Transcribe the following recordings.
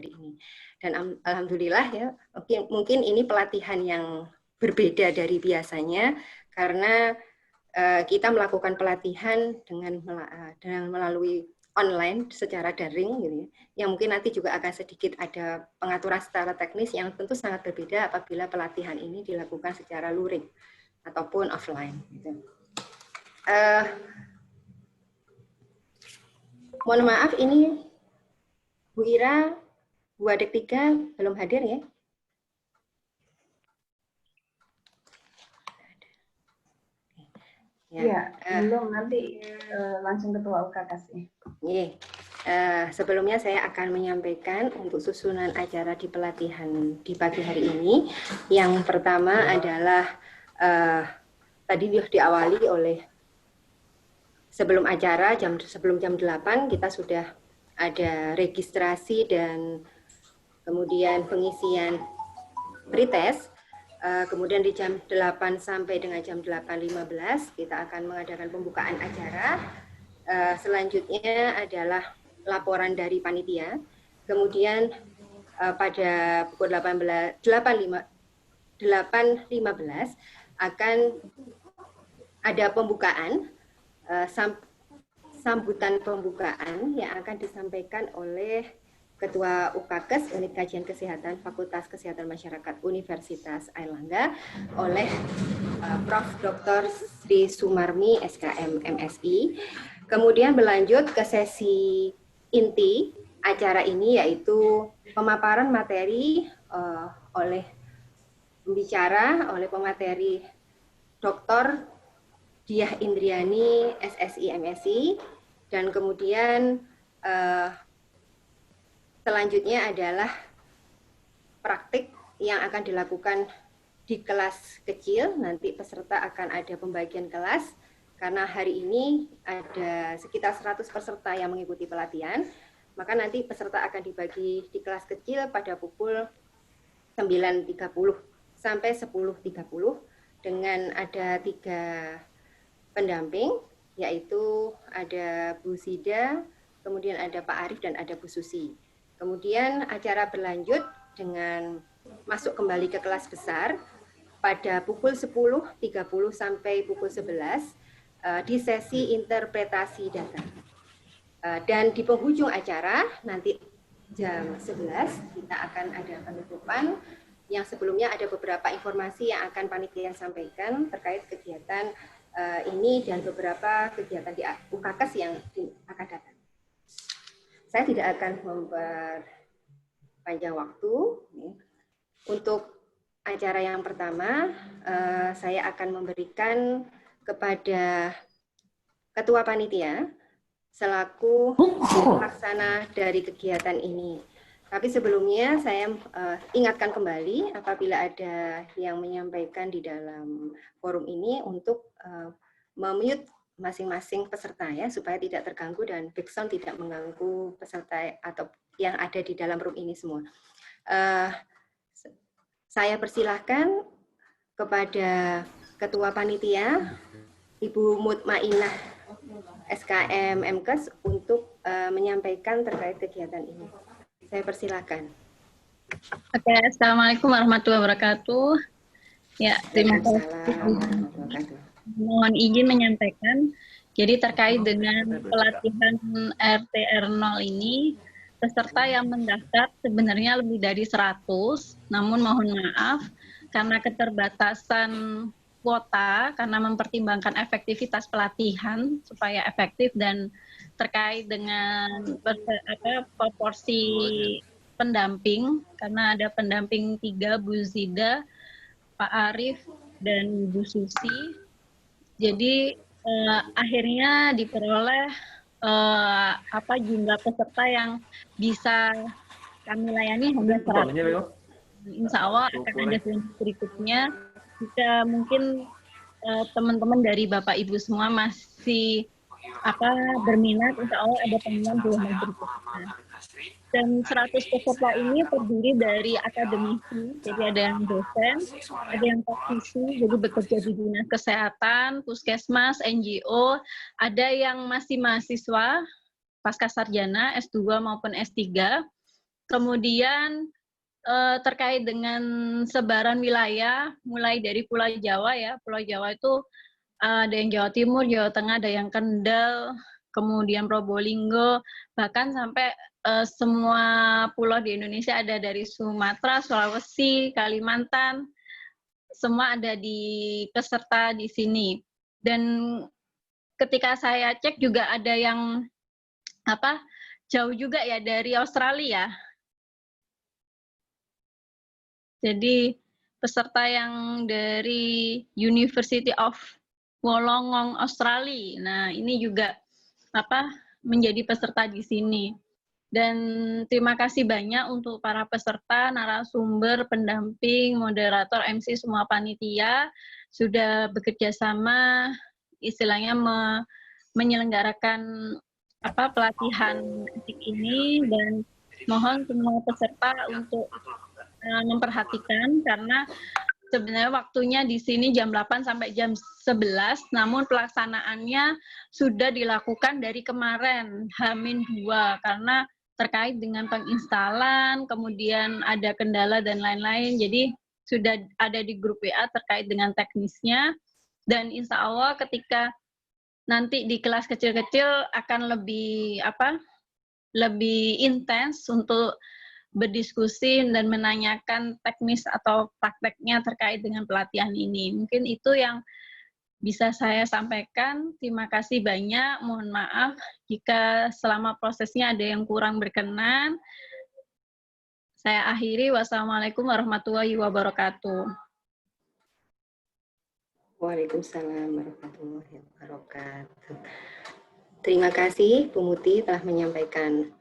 ini. Dan alhamdulillah ya, mungkin ini pelatihan yang berbeda dari biasanya karena kita melakukan pelatihan dengan melalui online secara daring gitu ya. Yang mungkin nanti juga akan sedikit ada pengaturan secara teknis yang tentu sangat berbeda apabila pelatihan ini dilakukan secara luring ataupun offline gitu. Mohon maaf ini Bu Ira, Bu Adek 3 belum hadir ya. Ya, belum, nanti langsung ketua UKKS. Sebelumnya saya akan menyampaikan untuk susunan acara di pelatihan di pagi hari ini. Yang pertama adalah tadi diawali oleh sebelum acara, sebelum jam 8 kita sudah ada registrasi dan kemudian pengisian pretest. Kemudian di jam 8 sampai dengan jam 8.15 kita akan mengadakan pembukaan acara. Selanjutnya adalah laporan dari panitia. Kemudian pada pukul 8.15 akan ada pembukaan, sambutan pembukaan yang akan disampaikan oleh Ketua UKKS Unit Kajian Kesehatan Fakultas Kesehatan Masyarakat Universitas Airlangga oleh Prof. Dr. Sri Sumarmi SKM MSI. Kemudian berlanjut ke sesi inti acara ini yaitu pemaparan materi oleh pemateri Dr. Diah Indriani SSI MSI, dan kemudian selanjutnya adalah praktik yang akan dilakukan di kelas kecil. Nanti peserta akan ada pembagian kelas, karena hari ini ada sekitar 100 peserta yang mengikuti pelatihan, maka nanti peserta akan dibagi di kelas kecil pada pukul 9.30 sampai 10.30 dengan ada 3 pendamping, yaitu ada Bu Sida, kemudian ada Pak Arief, dan ada Bu Susi. Kemudian acara berlanjut dengan masuk kembali ke kelas besar pada pukul 10.30 sampai pukul 11 di sesi interpretasi data. Dan di penghujung acara nanti jam 11 kita akan ada penutupan, yang sebelumnya ada beberapa informasi yang akan panitia sampaikan terkait kegiatan ini dan beberapa kegiatan di UKKS yang akan datang. Saya tidak akan memperpanjang waktu. Untuk acara yang pertama, saya akan memberikan kepada Ketua Panitia selaku pelaksana dari kegiatan ini. Tapi sebelumnya saya ingatkan kembali apabila ada yang menyampaikan di dalam forum ini untuk memute masing-masing peserta ya, supaya tidak terganggu dan background tidak mengganggu peserta atau yang ada di dalam room ini semua. Saya persilahkan kepada Ketua Panitia Ibu Mutmainah SKM MKes untuk menyampaikan terkait kegiatan ini. Saya persilahkan. Oke, Assalamualaikum warahmatullahi wabarakatuh. Ya, terima kasih. Mohon izin menyampaikan, jadi terkait dengan pelatihan RTR0 ini, peserta yang mendaftar sebenarnya lebih dari 100, namun mohon maaf, karena keterbatasan kuota, karena mempertimbangkan efektivitas pelatihan, supaya efektif dan terkait dengan proporsi pendamping, karena ada pendamping 3, Bu Zida, Pak Arief, dan Bu Susi. Jadi akhirnya diperoleh jumlah peserta yang bisa kami layani hanya 100. Insya Allah akan ada berikutnya. Jika mungkin teman-teman dari Bapak Ibu semua masih berminat, insya Allah ada pengumuman bulan berikutnya. Dan 100 peserta ini terdiri dari akademisi, jadi ada yang dosen, ada yang praktisi, jadi bekerja di dinas kesehatan, puskesmas, NGO, ada yang masih mahasiswa, pasca sarjana, S2 maupun S3, Kemudian terkait dengan sebaran wilayah, mulai dari Pulau Jawa ya. Pulau Jawa itu ada yang Jawa Timur, Jawa Tengah, ada yang Kendal, kemudian Probolinggo, bahkan sampai semua pulau di Indonesia, ada dari Sumatera, Sulawesi, Kalimantan, semua ada di peserta di sini. Dan ketika saya cek juga ada yang jauh juga ya dari Australia. Jadi peserta yang dari University of Wollongong, Australia. Nah, ini juga menjadi peserta di sini. Dan terima kasih banyak untuk para peserta, narasumber, pendamping, moderator, MC, semua panitia sudah bekerja sama, istilahnya menyelenggarakan pelatihan etik ini, dan mohon semua peserta untuk memperhatikan, karena sebenarnya waktunya di sini jam 8 sampai jam 11, namun pelaksanaannya sudah dilakukan dari kemarin, H-2, karena terkait dengan penginstalan, kemudian ada kendala dan lain-lain, jadi sudah ada di grup WA terkait dengan teknisnya, dan insya Allah ketika nanti di kelas kecil-kecil akan lebih intens untuk berdiskusi dan menanyakan teknis atau prakteknya terkait dengan pelatihan ini. Mungkin itu yang bisa saya sampaikan. Terima kasih banyak. Mohon maaf jika selama prosesnya ada yang kurang berkenan. Saya akhiri. Wassalamualaikum warahmatullahi wabarakatuh. Waalaikumsalam warahmatullahi wabarakatuh. Terima kasih Bu Muti telah menyampaikan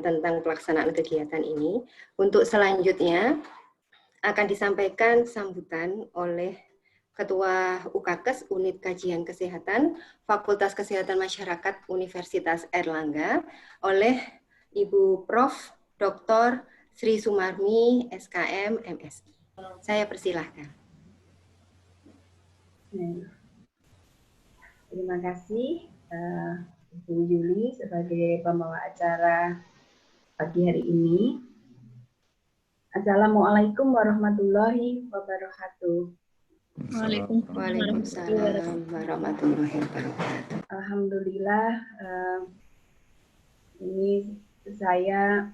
tentang pelaksanaan kegiatan ini. Untuk selanjutnya akan disampaikan sambutan oleh Ketua UKKES Unit Kajian Kesehatan Fakultas Kesehatan Masyarakat Universitas Airlangga oleh Ibu Prof. Dr. Sri Sumarmi, SKM, MSI. Saya persilahkan. Terima kasih Ibu Yuli sebagai pembawa acara pagi hari ini. Assalamualaikum warahmatullahi wabarakatuh. Waalaikumsalam warahmatullahi wabarakatuh. Alhamdulillah, ini saya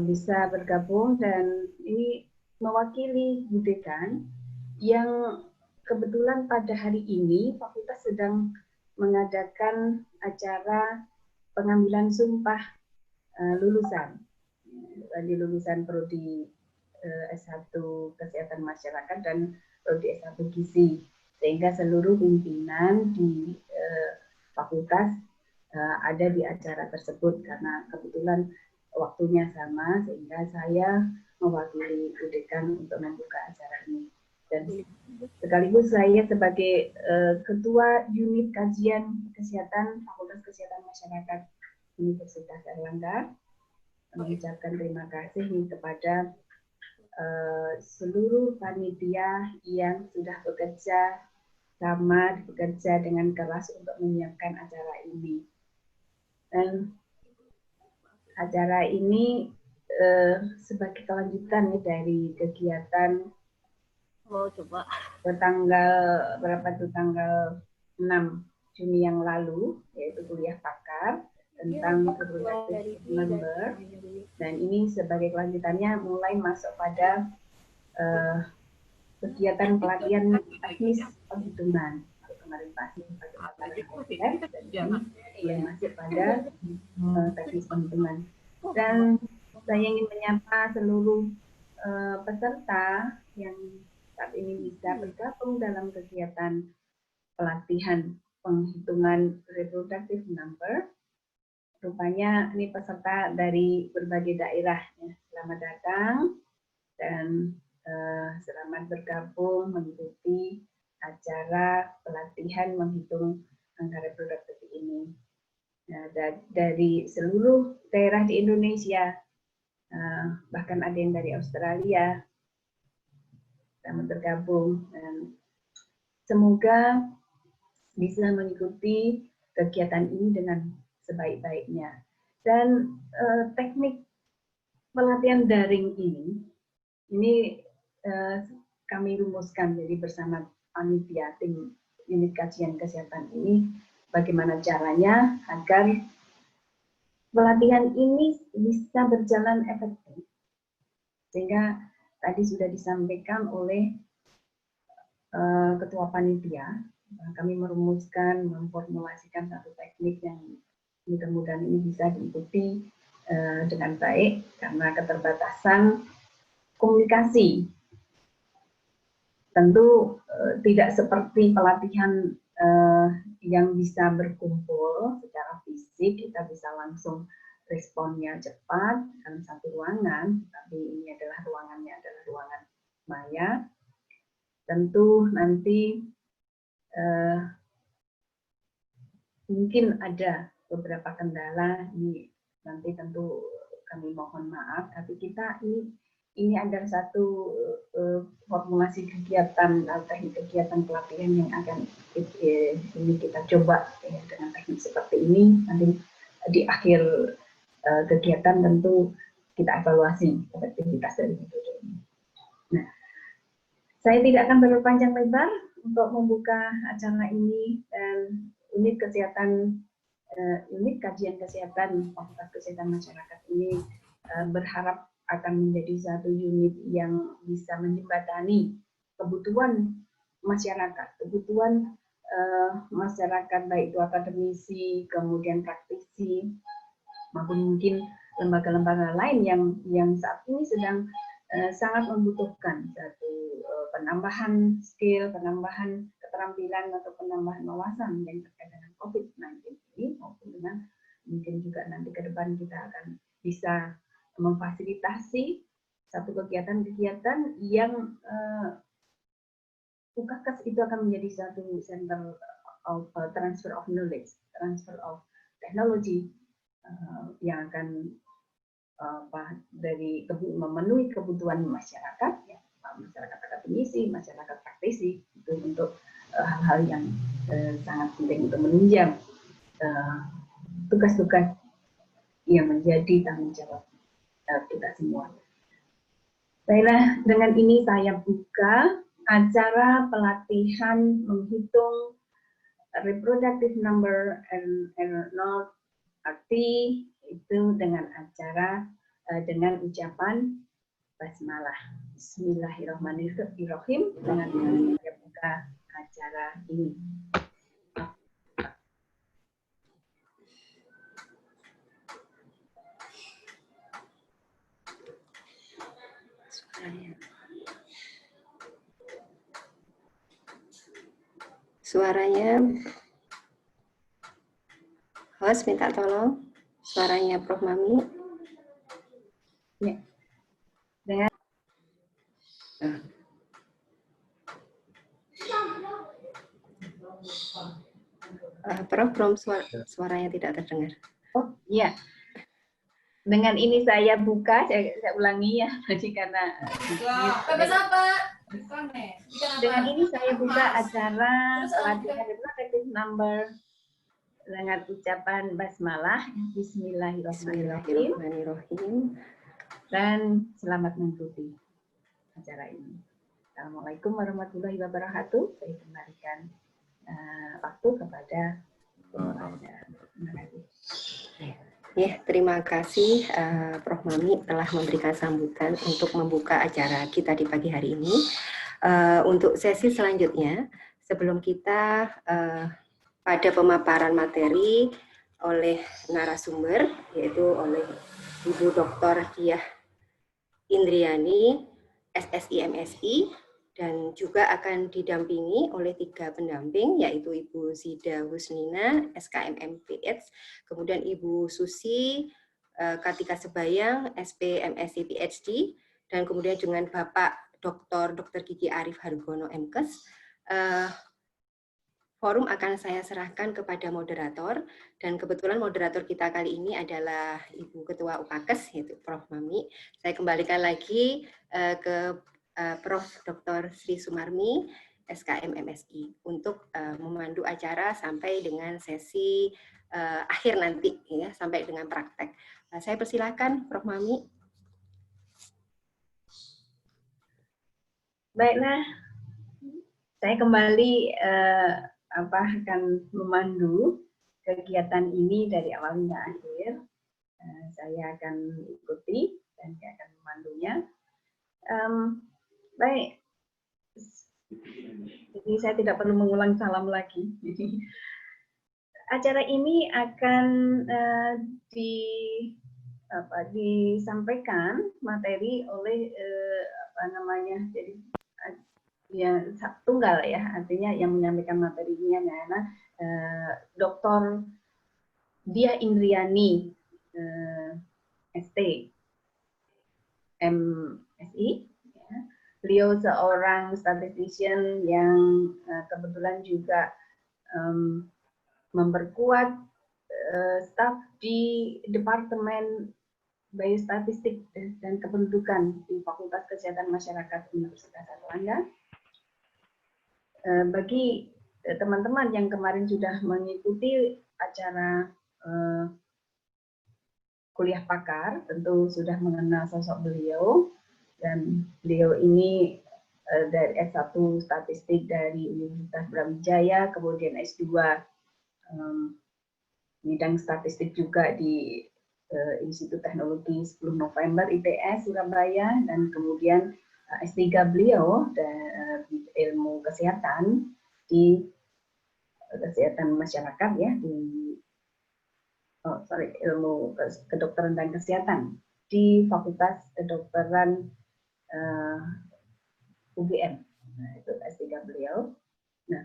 bisa bergabung dan ini mewakili Bu Dekan yang kebetulan pada hari ini fakultas sedang mengadakan acara pengambilan sumpah lulusan prodi S1 Kesehatan Masyarakat dan prodi S1 Gizi, sehingga seluruh pimpinan di fakultas ada di acara tersebut karena kebetulan waktunya sama, sehingga saya mewakili Bu Dekan untuk membuka acara ini. Dan sekaligus saya sebagai Ketua Unit Kajian Kesehatan Fakultas Kesehatan Masyarakat Universitas Airlangga mengucapkan terima kasih kepada seluruh panitia yang sudah bekerja dengan keras untuk menyiapkan acara ini. Dan acara ini sebagai kelanjutan dari kegiatan tanggal 6 Juni yang lalu, yaitu kuliah pakar tentang reproductive member, dan ini sebagai kelanjutannya mulai masuk pada kegiatan pelatihan teknis penghitungan. Kemarin pasti pada mulai masuk pada teknis penghitungan. Dan saya ingin menyapa seluruh peserta yang saat ini bisa bergabung dalam kegiatan pelatihan penghitungan reproductive number. Rupanya ini peserta dari berbagai daerah. Selamat datang dan selamat bergabung mengikuti acara pelatihan menghitung angka reproduktif ini. Nah, dari seluruh daerah di Indonesia, bahkan ada yang dari Australia, selamat bergabung. Dan semoga bisa mengikuti kegiatan ini dengan sebaik-baiknya. Dan teknik pelatihan daring ini kami rumuskan jadi bersama panitia tim unit kajian kesehatan ini bagaimana caranya agar pelatihan ini bisa berjalan efektif. Sehingga tadi sudah disampaikan oleh ketua panitia, kami merumuskan, memformulasikan satu teknik yang mudah-mudahan ini bisa diikuti dengan baik karena keterbatasan komunikasi. Tentu tidak seperti pelatihan yang bisa berkumpul secara fisik, kita bisa langsung responnya cepat dalam satu ruangan, tapi ini adalah ruangannya adalah ruangan maya. Tentu nanti mungkin ada beberapa kendala, ini nanti tentu kami mohon maaf, tapi kita ini adalah satu formulasi kegiatan atau teknik kegiatan pelatihan yang akan ini kita coba ya, dengan teknik seperti ini. Nanti di akhir kegiatan tentu kita evaluasi efektivitas dari metode ini. Nah, saya tidak akan berpanjang lebar untuk membuka acara ini, dan unit kajian kesehatan Fakultas Kesehatan Masyarakat ini berharap akan menjadi satu unit yang bisa menjembatani kebutuhan masyarakat, masyarakat baik itu akademisi, kemudian praktisi, maupun mungkin lembaga-lembaga lain yang saat ini sedang sangat membutuhkan satu penambahan skill, penambahan keterampilan atau penambahan wawasan yang terkait dengan COVID-19 ini, maupun dengan mungkin juga nanti ke depan kita akan bisa memfasilitasi satu kegiatan-kegiatan yang UKKES itu akan menjadi satu center of transfer of knowledge, transfer of technology yang akan dari memenuhi kebutuhan masyarakat, ya, masyarakat akademisi, masyarakat praktisi, itu untuk hal-hal yang sangat penting untuk menunjang tugas-tugas yang menjadi tanggung jawab kita semua. Baiklah, dengan ini saya buka acara pelatihan menghitung reproductive number and not RT itu dengan acara dengan ucapan basmalah. Bismillahirrahmanirrahim. Dengan saya buka acara ini. Suaranya, host minta tolong suaranya Prof. Mami. Ya. Dengan Prof, suaranya tidak terdengar. Oh iya. Dengan ini saya buka, saya ulangi ya, jadi karena dengan ini saya buka acara pelatihan reproductive number dengan ucapan basmalah, Bismillahirrahmanirrahim, dan selamat mengikuti acara ini. Assalamualaikum warahmatullahi wabarakatuh. Saya kembalikan waktu kepada terima kasih. Ya, terima kasih Prof. Mami telah memberikan sambutan untuk membuka acara kita di pagi hari ini. Untuk sesi selanjutnya, sebelum kita pada pemaparan materi oleh narasumber, yaitu oleh Ibu Dr. Diah Indriani, SSI MSI, dan juga akan didampingi oleh 3 pendamping, yaitu Ibu Zida Husnina, SKM MPH, kemudian Ibu Susi Kartika Sebayang, SP MSc PhD, dan kemudian dengan Bapak Dr. Gigi Arif Hargono, MKes. Forum akan saya serahkan kepada moderator, dan kebetulan moderator kita kali ini adalah Ibu Ketua UKKES, yaitu Prof. Mami. Saya kembalikan lagi ke Prof. Dr. Sri Sumarmi, SKM MSI, untuk memandu acara sampai dengan sesi akhir nanti, ya, sampai dengan praktek. Saya persilakan Prof. Mami. Baiklah, saya kembali akan memandu kegiatan ini dari awal hingga akhir. Saya akan ikuti dan saya akan memandunya. Baik, jadi saya tidak perlu mengulang salam lagi. Jadi acara ini akan disampaikan materi oleh jadi yang tunggal ya, artinya yang menyampaikan materinya Dr. Diah Indriani ST MSI. Ya. Beliau seorang statistician yang kebetulan juga memperkuat staf di Departemen Biostatistik dan Kependudukan di Fakultas Kesehatan Masyarakat Universitas Airlangga. Bagi teman-teman yang kemarin sudah mengikuti acara kuliah pakar, tentu sudah mengenal sosok beliau, dan beliau ini dari S1 Statistik dari Universitas Brawijaya, kemudian S2 bidang statistik juga di Institut Teknologi 10 November ITS Surabaya, dan kemudian S3 beliau di ilmu kesehatan di kesehatan masyarakat ya, di ilmu kedokteran dan kesehatan di Fakultas Kedokteran UGM. Nah, itu S3 beliau. Nah,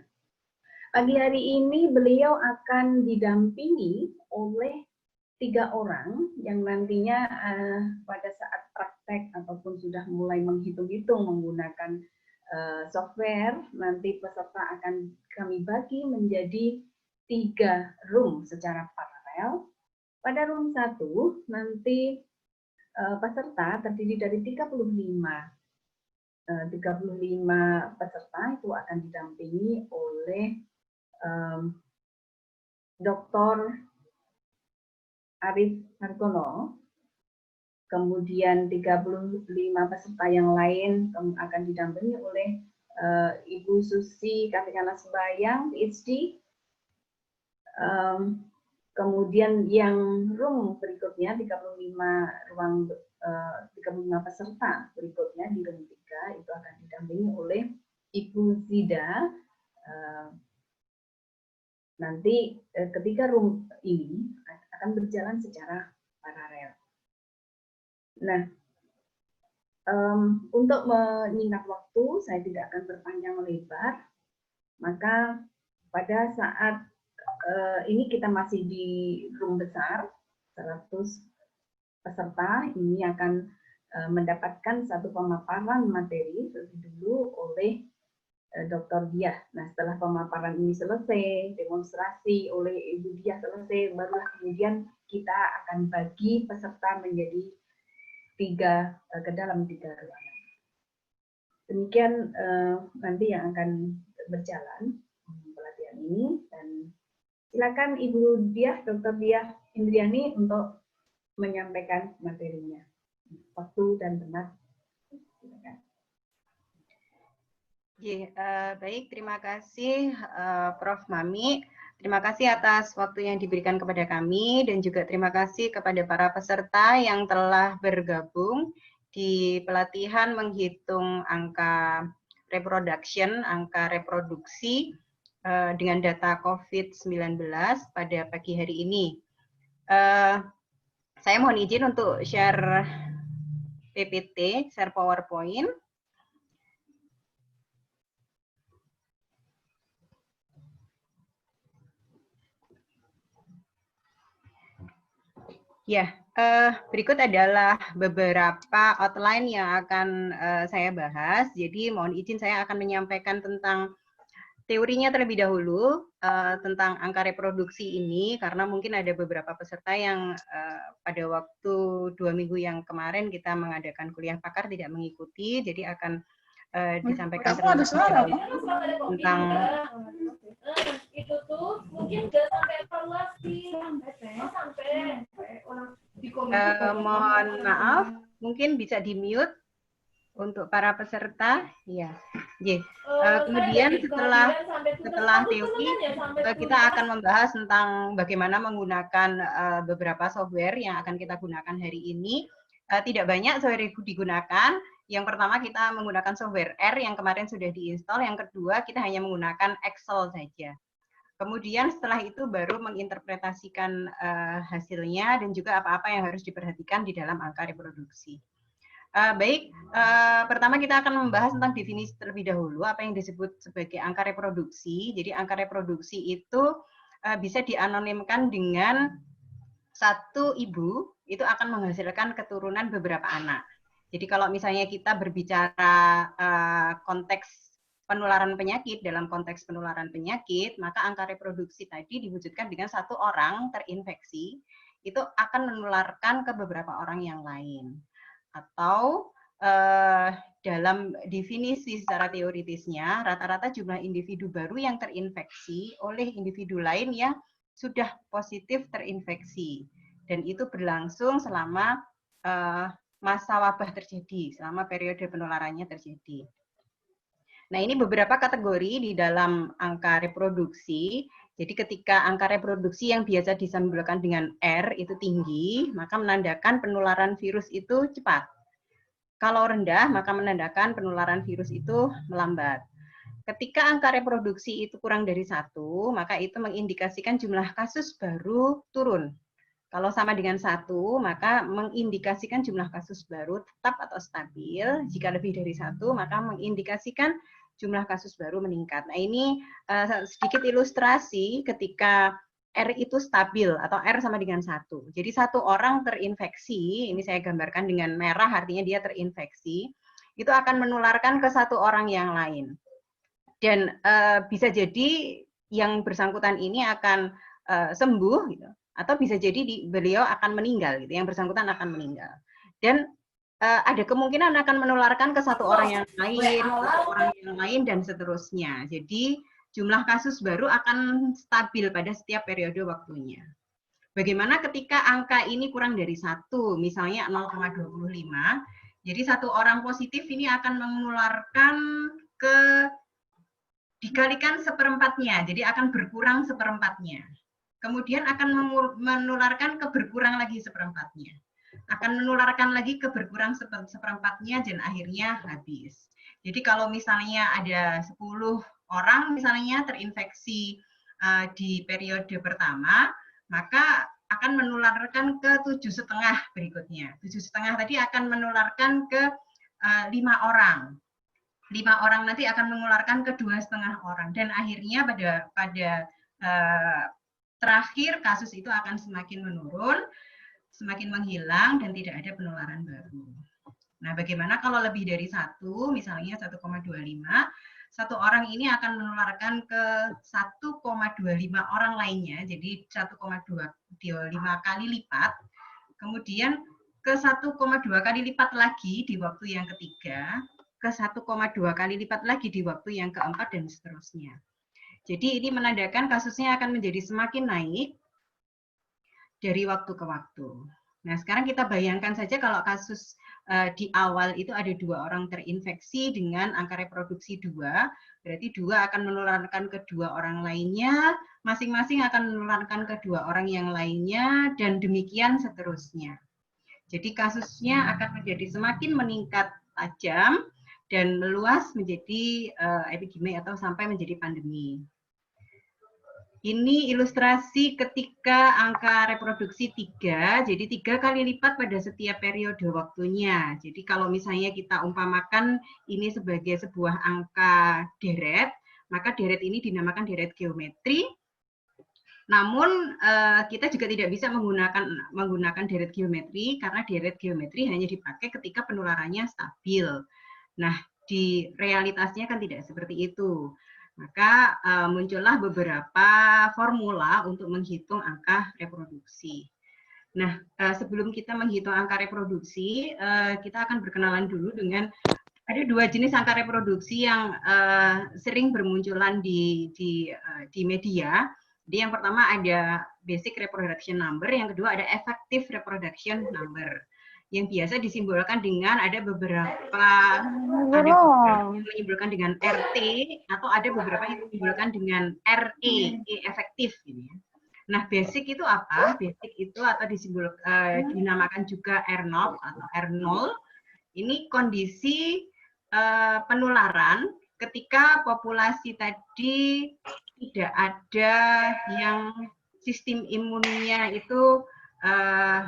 pagi hari ini beliau akan didampingi oleh 3 orang yang nantinya pada saat praktek ataupun sudah mulai menghitung-hitung menggunakan software, nanti peserta akan kami bagi menjadi 3 room secara paralel. Pada room 1 nanti peserta terdiri dari 35 peserta itu akan didampingi oleh Dr. Arif Hargono, kemudian 35 peserta yang lain akan didampingi oleh Ibu Susi Kartikana Sembayang, PhD. Kemudian yang room berikutnya 35 peserta berikutnya di room 3 itu akan didampingi oleh Ibu Zida. Nanti ketiga room ini akan berjalan secara paralel. Nah, untuk menyingkat waktu, saya tidak akan berpanjang lebar. Maka pada saat ini kita masih di room besar, 100 peserta ini akan mendapatkan satu pemaparan materi terlebih dulu oleh Dr. Diah. Nah, setelah pemaparan ini selesai, demonstrasi oleh Ibu Diah selesai, barulah kemudian kita akan bagi peserta menjadi ke dalam 3 ruangan. Demikian nanti yang akan berjalan pelatihan ini, dan silakan Ibu Diah, Dr. Diah Indriani untuk menyampaikan materinya. Waktu dan tempat. Silakan. Baik, terima kasih Prof. Mami. Terima kasih atas waktu yang diberikan kepada kami, dan juga terima kasih kepada para peserta yang telah bergabung di pelatihan menghitung angka reproduction, angka reproduksi dengan data COVID-19 pada pagi hari ini. Saya mohon izin untuk share PPT, share PowerPoint. Ya, berikut adalah beberapa outline yang akan saya bahas. Jadi mohon izin saya akan menyampaikan tentang teorinya terlebih dahulu, tentang angka reproduksi ini, karena mungkin ada beberapa peserta yang pada waktu 2 minggu yang kemarin kita mengadakan kuliah pakar tidak mengikuti, jadi akan disampaikan terlebih dahulu tentang itu tuh mungkin nggak sampai evaluasi sampai mohon maaf, mungkin bisa di mute. untuk para peserta, ya. Kemudian setelah teori, kita akan membahas tentang bagaimana menggunakan beberapa software yang akan kita gunakan hari ini. Tidak banyak software yang digunakan. Yang pertama kita menggunakan software R yang kemarin sudah diinstal. Yang kedua kita hanya menggunakan Excel saja. Kemudian setelah itu baru menginterpretasikan hasilnya dan juga apa-apa yang harus diperhatikan di dalam angka reproduksi. Pertama kita akan membahas tentang definisi terlebih dahulu, apa yang disebut sebagai angka reproduksi. Jadi angka reproduksi itu bisa dianonimkan dengan satu ibu itu akan menghasilkan keturunan beberapa anak. Jadi kalau misalnya kita berbicara konteks penularan penyakit, dalam konteks penularan penyakit, maka angka reproduksi tadi diwujudkan dengan satu orang terinfeksi, itu akan menularkan ke beberapa orang yang lain. Atau dalam definisi secara teoritisnya, rata-rata jumlah individu baru yang terinfeksi oleh individu lain yang sudah positif terinfeksi. Dan itu berlangsung selama masa wabah terjadi, selama periode penularannya terjadi. Nah, ini beberapa kategori di dalam angka reproduksi. Jadi ketika angka reproduksi yang biasa disimbolkan dengan R itu tinggi, maka menandakan penularan virus itu cepat. Kalau rendah, maka menandakan penularan virus itu melambat. Ketika angka reproduksi itu kurang dari 1, maka itu mengindikasikan jumlah kasus baru turun. Kalau sama dengan 1, maka mengindikasikan jumlah kasus baru tetap atau stabil. Jika lebih dari 1, maka mengindikasikan jumlah kasus baru meningkat. Nah, ini sedikit ilustrasi ketika R itu stabil atau R sama dengan 1. Jadi satu orang terinfeksi, ini saya gambarkan dengan merah artinya dia terinfeksi, itu akan menularkan ke satu orang yang lain. Dan bisa jadi yang bersangkutan ini akan sembuh, gitu, atau bisa jadi beliau akan meninggal, gitu, yang bersangkutan akan meninggal. Dan ada kemungkinan akan menularkan ke satu orang yang lain, satu orang yang lain, dan seterusnya. Jadi jumlah kasus baru akan stabil pada setiap periode waktunya. Bagaimana ketika angka ini kurang dari 1, misalnya 0,25, jadi satu orang positif ini akan menularkan dikalikan seperempatnya, jadi akan berkurang seperempatnya. Kemudian akan menularkan ke berkurang lagi seperempatnya. Akan menularkan lagi ke berkurang seperempatnya dan akhirnya habis. Jadi kalau misalnya ada 10 orang misalnya terinfeksi di periode pertama, maka akan menularkan ke 7,5 berikutnya. 7,5 tadi akan menularkan ke 5 orang. 5 orang nanti akan menularkan ke 2,5 orang. Dan akhirnya pada terakhir kasus itu akan semakin menurun, semakin menghilang, dan tidak ada penularan baru. Nah, bagaimana kalau lebih dari 1, misalnya 1,25, satu orang ini akan menularkan ke 1,25 orang lainnya, jadi 1,25 kali lipat, kemudian ke 1,2 kali lipat lagi di waktu yang ketiga, ke 1,2 kali lipat lagi di waktu yang keempat, dan seterusnya. Jadi ini menandakan kasusnya akan menjadi semakin naik dari waktu ke waktu. Nah, sekarang kita bayangkan saja kalau kasus di awal itu ada 2 orang terinfeksi dengan angka reproduksi 2, berarti 2 akan menularkan ke 2 orang lainnya, masing-masing akan menularkan ke 2 orang yang lainnya, dan demikian seterusnya. Jadi kasusnya akan menjadi semakin meningkat tajam dan meluas menjadi epidemi atau sampai menjadi pandemi. Ini ilustrasi ketika angka reproduksi 3, jadi 3 kali lipat pada setiap periode waktunya. Jadi kalau misalnya kita umpamakan ini sebagai sebuah angka deret, maka deret ini dinamakan deret geometri. Namun kita juga tidak bisa menggunakan deret geometri karena deret geometri hanya dipakai ketika penularannya stabil. Nah, di realitasnya kan tidak seperti itu. Maka muncullah beberapa formula untuk menghitung angka reproduksi. Nah, sebelum kita menghitung angka reproduksi, kita akan berkenalan dulu dengan ada 2 jenis angka reproduksi yang sering bermunculan di media. Jadi yang pertama ada basic reproduction number, yang kedua ada effective reproduction number. yang biasa disimbolkan dengan ada beberapa yang menyimbolkan dengan RT atau ada beberapa yang menyimbolkan dengan RE, efektif gitu ya. Nah, basic itu apa? Basic itu atau dinamakan juga R0 atau R0. Ini kondisi penularan ketika populasi tadi tidak ada yang sistem imunnya itu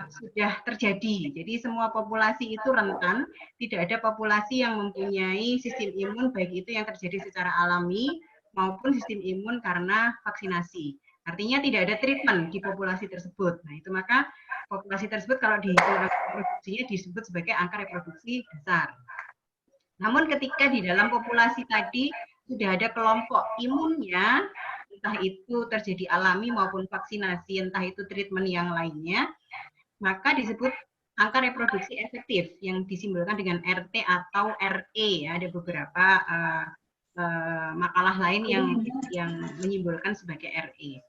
sudah terjadi. Jadi semua populasi itu rentan, tidak ada populasi yang mempunyai sistem imun baik itu yang terjadi secara alami maupun sistem imun karena vaksinasi. Artinya tidak ada treatment di populasi tersebut. Nah, itu maka populasi tersebut kalau dihitung angka reproduksinya disebut sebagai angka reproduksi dasar. Namun ketika di dalam populasi tadi sudah ada kelompok imunnya, entah itu terjadi alami maupun vaksinasi, entah itu treatment yang lainnya, maka disebut angka reproduksi efektif yang disimbolkan dengan RT atau RE. Ya, ada beberapa makalah lain yang menyimbolkan sebagai RE.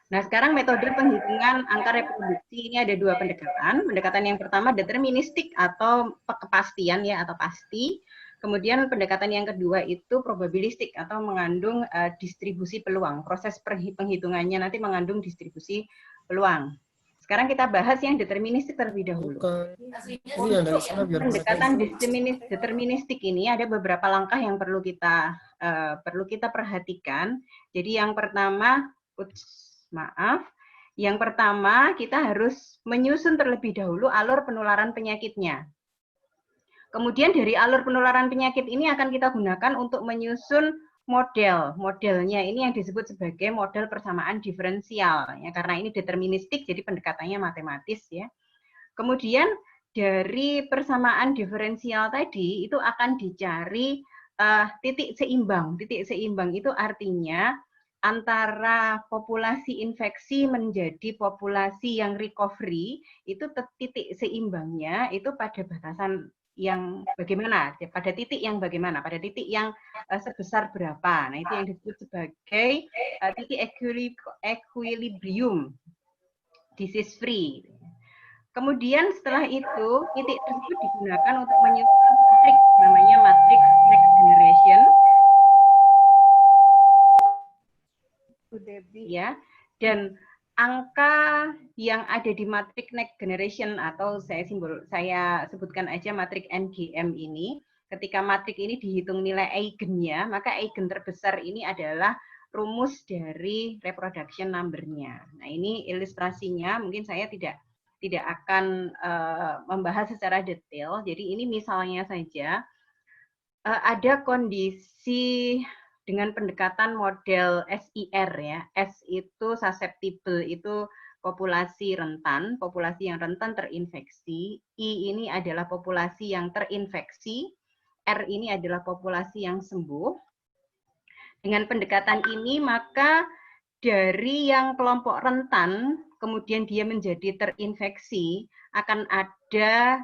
Nah, sekarang metode penghitungan angka reproduksi ini ada dua pendekatan. Pendekatan yang pertama deterministik atau kepastian ya atau pasti. Kemudian pendekatan yang kedua itu probabilistik atau mengandung distribusi peluang. Proses penghitungannya nanti mengandung distribusi peluang. Sekarang kita bahas yang deterministik terlebih dahulu. Pendekatan deterministik ini ada beberapa langkah yang perlu kita perhatikan. Jadi yang pertama, yang pertama kita harus menyusun terlebih dahulu alur penularan penyakitnya. Kemudian dari alur penularan penyakit ini akan kita gunakan untuk menyusun model. Modelnya ini yang disebut sebagai model persamaan diferensial. Ya, karena ini deterministik, jadi pendekatannya matematis. Ya. Kemudian dari persamaan diferensial tadi itu akan dicari titik seimbang. Titik seimbang itu artinya antara populasi infeksi menjadi populasi yang recovery, itu titik seimbangnya itu pada batasan yang bagaimana, pada titik yang bagaimana, pada titik yang sebesar berapa. Nah, itu yang disebut sebagai titik equilibrium, disease free. Kemudian setelah itu, titik tersebut digunakan untuk menyusun matrik, namanya matrix next generation. Ya, dan angka yang ada di matrix next generation atau saya sebutkan aja matrix NGM ini, ketika matrix ini dihitung nilai eigennya, maka eigen terbesar ini adalah rumus dari reproduction number-nya. Nah, ini ilustrasinya, mungkin saya tidak akan membahas secara detail. Jadi ini misalnya saja ada kondisi dengan pendekatan model SIR ya. S itu susceptible, itu populasi rentan, populasi yang rentan terinfeksi. I ini adalah populasi yang terinfeksi. R ini adalah populasi yang sembuh. Dengan pendekatan ini maka dari yang kelompok rentan kemudian dia menjadi terinfeksi akan ada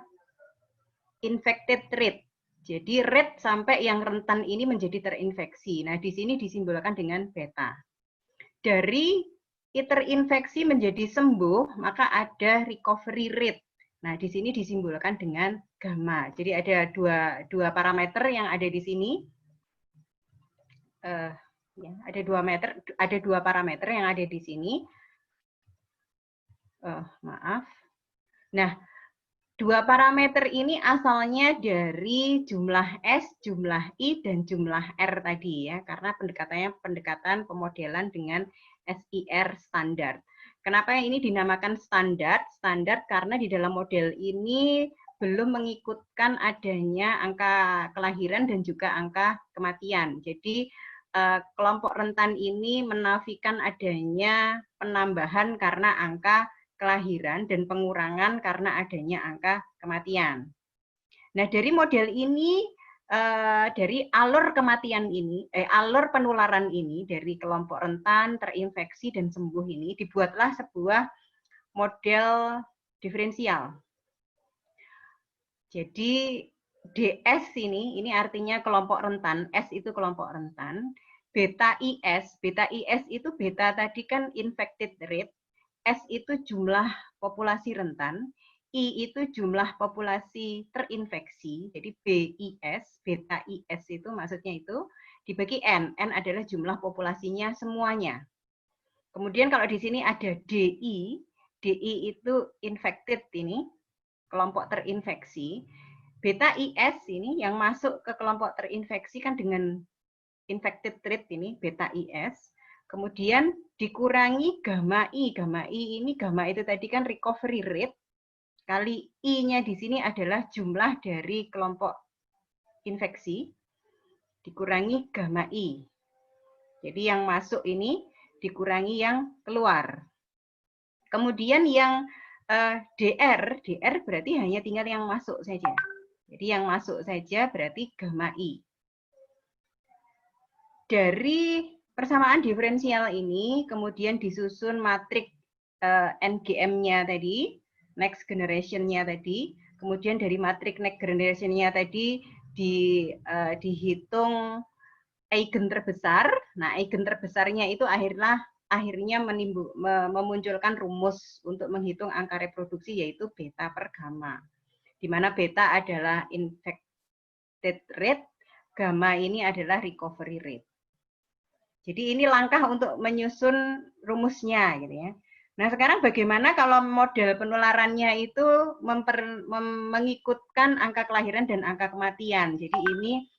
infected rate. Jadi rate sampai yang rentan ini menjadi terinfeksi. Nah, di sini disimbolkan dengan beta. Dari terinfeksi menjadi sembuh, maka ada recovery rate. Nah, di sini disimbolkan dengan gamma. Jadi ada dua parameter yang ada di sini. Ya, ada dua parameter yang ada di sini. Maaf. Nah, dua parameter ini asalnya dari jumlah S, jumlah I, dan jumlah R tadi ya, karena pendekatannya pendekatan pemodelan dengan SIR standar. Kenapa ini dinamakan standar? Standar karena di dalam model ini belum mengikutkan adanya angka kelahiran dan juga angka kematian. Jadi kelompok rentan ini menafikan adanya penambahan karena angka kelahiran dan pengurangan karena adanya angka kematian. Nah, dari model ini, dari alur kematian ini, alur penularan ini dari kelompok rentan, terinfeksi dan sembuh ini dibuatlah sebuah model diferensial. Jadi DS ini artinya kelompok rentan, S itu kelompok rentan, beta IS itu beta tadi kan infected rate, S itu jumlah populasi rentan, I itu jumlah populasi terinfeksi, jadi BIS, beta IS itu maksudnya itu, dibagi N adalah jumlah populasinya semuanya. Kemudian kalau di sini ada DI itu infected ini, kelompok terinfeksi. Beta IS ini yang masuk ke kelompok terinfeksi kan dengan infected rate ini, beta IS. Kemudian dikurangi gamma I. Gamma itu tadi kan recovery rate, kali I-nya di sini adalah jumlah dari kelompok infeksi, dikurangi gamma I. Jadi yang masuk ini dikurangi yang keluar. Kemudian yang DR berarti hanya tinggal yang masuk saja. Jadi yang masuk saja berarti gamma I. Dari persamaan diferensial ini kemudian disusun matrik NGM-nya tadi, next generation-nya tadi, kemudian dari matrik next generation-nya tadi dihitung eigen terbesar. Nah, eigen terbesarnya itu akhirnya memunculkan rumus untuk menghitung angka reproduksi yaitu beta per gamma. Di mana beta adalah infected rate, gamma ini adalah recovery rate. Jadi ini langkah untuk menyusun rumusnya gitu ya. Nah, sekarang bagaimana kalau model penularannya itu mengikutkan angka kelahiran dan angka kematian. Jadi ini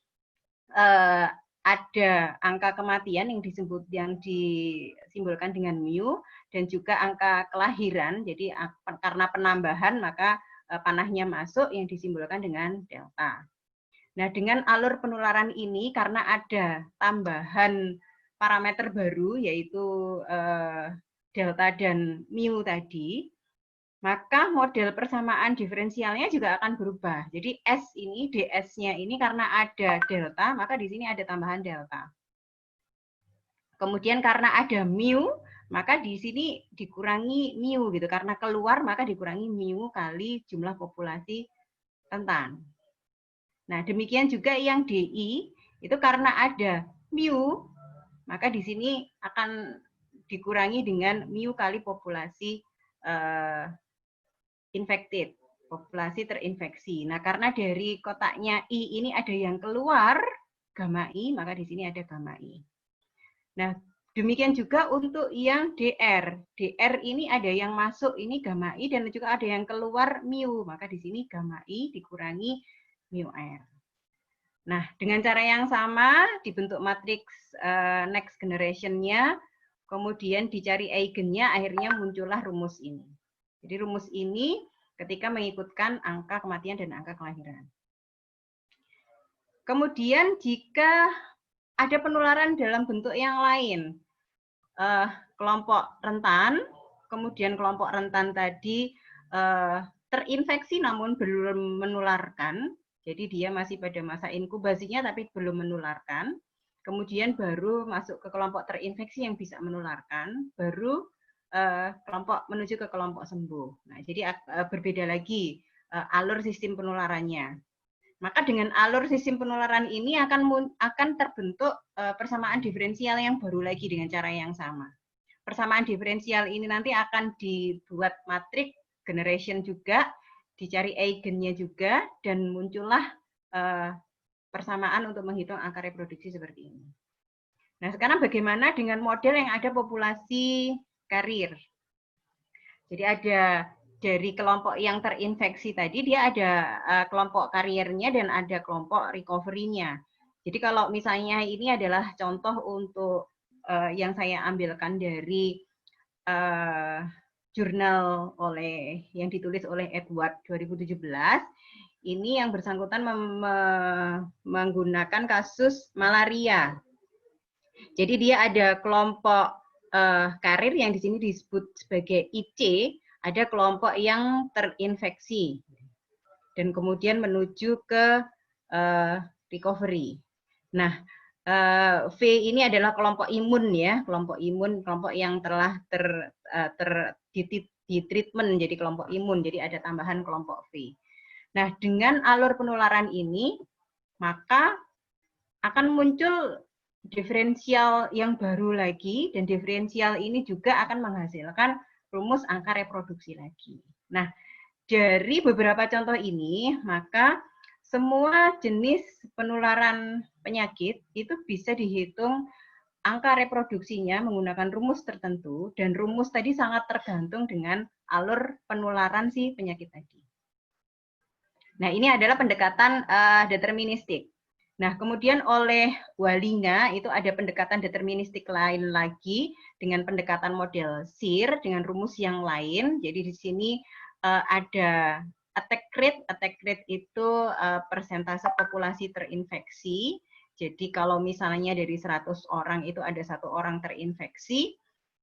ada angka kematian yang disimbolkan dengan mu dan juga angka kelahiran. Jadi karena penambahan maka panahnya masuk yang disimbolkan dengan delta. Nah, dengan alur penularan ini karena ada tambahan parameter baru yaitu delta dan mu tadi, maka model persamaan diferensialnya juga akan berubah. Jadi S ini, DS-nya ini karena ada delta, maka di sini ada tambahan delta. Kemudian karena ada mu, maka di sini dikurangi mu gitu. Karena keluar maka dikurangi mu kali jumlah populasi rentan. Nah, demikian juga yang DI itu karena ada mu, maka di sini akan dikurangi dengan mu kali populasi infected, populasi terinfeksi. Nah, karena dari kotaknya I ini ada yang keluar, gamma I, maka di sini ada gamma I. Nah, demikian juga untuk yang DR. DR ini ada yang masuk, ini gamma I, dan juga ada yang keluar mu, maka di sini gamma I dikurangi mu R. Nah, dengan cara yang sama, dibentuk matriks next generation-nya, kemudian dicari eigennya, akhirnya muncullah rumus ini. Jadi rumus ini ketika mengikutkan angka kematian dan angka kelahiran. Kemudian jika ada penularan dalam bentuk yang lain, kelompok rentan, kemudian kelompok rentan tadi terinfeksi namun belum menularkan, jadi dia masih pada masa inkubasinya tapi belum menularkan, kemudian baru masuk ke kelompok terinfeksi yang bisa menularkan, baru kelompok menuju ke kelompok sembuh. Nah, jadi berbeda lagi alur sistem penularannya. Maka dengan alur sistem penularan ini akan terbentuk persamaan diferensial yang baru lagi dengan cara yang sama. Persamaan diferensial ini nanti akan dibuat matrik generation juga, dicari eigennya juga, dan muncullah persamaan untuk menghitung angka reproduksi seperti ini. Nah, sekarang bagaimana dengan model yang ada populasi karir? Jadi ada dari kelompok yang terinfeksi tadi, dia ada kelompok kariernya dan ada kelompok recovery-nya. Jadi kalau misalnya ini adalah contoh untuk yang saya ambilkan dari jurnal yang ditulis oleh Edward 2017, ini yang bersangkutan menggunakan kasus malaria. Jadi dia ada kelompok karir yang di sini disebut sebagai IC, ada kelompok yang terinfeksi dan kemudian menuju ke recovery. Nah, V ini adalah kelompok imun ya, kelompok imun, kelompok yang telah di treatment jadi kelompok imun, jadi ada tambahan kelompok V. Nah, dengan alur penularan ini maka akan muncul diferensial yang baru lagi, dan diferensial ini juga akan menghasilkan rumus angka reproduksi lagi. Nah, dari beberapa contoh ini, maka semua jenis penularan penyakit itu bisa dihitung angka reproduksinya menggunakan rumus tertentu, dan rumus tadi sangat tergantung dengan alur penularan si penyakit tadi. Nah, ini adalah pendekatan deterministik. Nah, kemudian oleh Wallinga itu ada pendekatan deterministik lain lagi dengan pendekatan model SIR dengan rumus yang lain. Jadi di sini ada attack rate. Attack rate itu persentase populasi terinfeksi. Jadi kalau misalnya dari 100 orang itu ada 1 orang terinfeksi,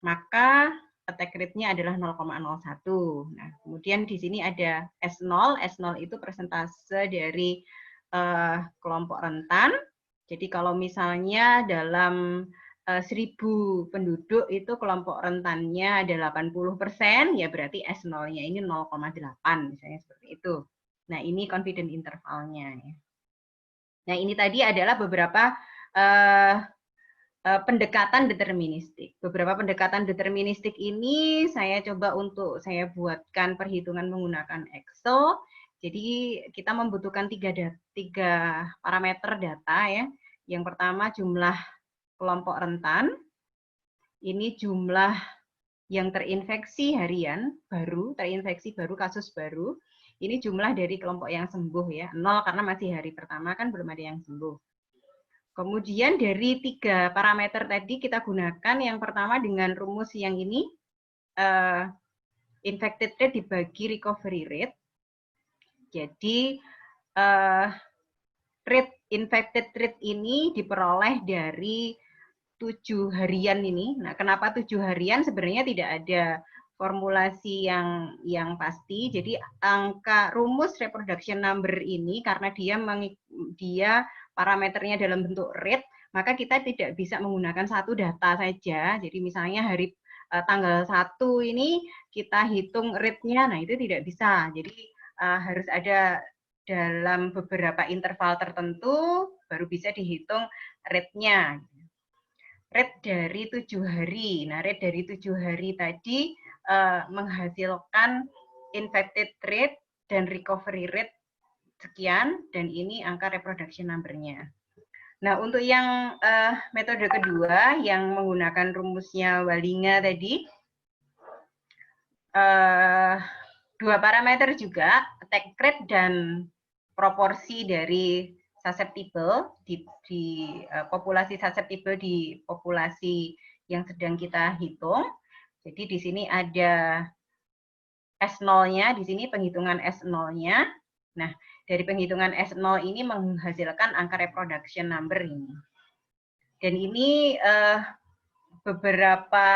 maka attack rate-nya adalah 0,01. Nah, kemudian di sini ada S0. S0 itu persentase dari kelompok rentan. Jadi kalau misalnya dalam 1.000 penduduk itu kelompok rentannya ada 80%, ya berarti S0-nya ini 0,8 misalnya seperti itu. Nah, ini confidence intervalnya. Nah, ini tadi adalah beberapa pendekatan deterministik. Beberapa pendekatan deterministik ini saya coba untuk saya buatkan perhitungan menggunakan Excel. Jadi kita membutuhkan tiga parameter data ya. Yang pertama jumlah kelompok rentan. Ini jumlah yang terinfeksi harian baru, terinfeksi baru, kasus baru. Ini jumlah dari kelompok yang sembuh ya. 0 karena masih hari pertama kan belum ada yang sembuh. Kemudian dari 3 parameter tadi kita gunakan yang pertama dengan rumus yang ini, infected rate dibagi recovery rate. Jadi infected rate ini diperoleh dari 7 harian ini. Nah, kenapa 7 harian? Sebenarnya tidak ada formulasi yang pasti. Jadi angka rumus reproduction number ini karena dia parameternya dalam bentuk rate, maka kita tidak bisa menggunakan satu data saja. Jadi misalnya hari tanggal 1 ini kita hitung rate-nya, nah itu tidak bisa. Jadi harus ada dalam beberapa interval tertentu baru bisa dihitung rate-nya. Rate dari 7 hari. Nah, rate dari 7 hari tadi menghasilkan infected rate dan recovery rate sekian, dan ini angka reproduction number-nya. Nah, untuk yang metode kedua yang menggunakan rumusnya Wallinga tadi, 2 parameter juga, attack rate dan proporsi dari susceptible di populasi susceptible di populasi yang sedang kita hitung. Jadi di sini ada S0-nya, di sini penghitungan S0-nya. Nah, dari penghitungan S0 ini menghasilkan angka reproduction number ini. Dan ini beberapa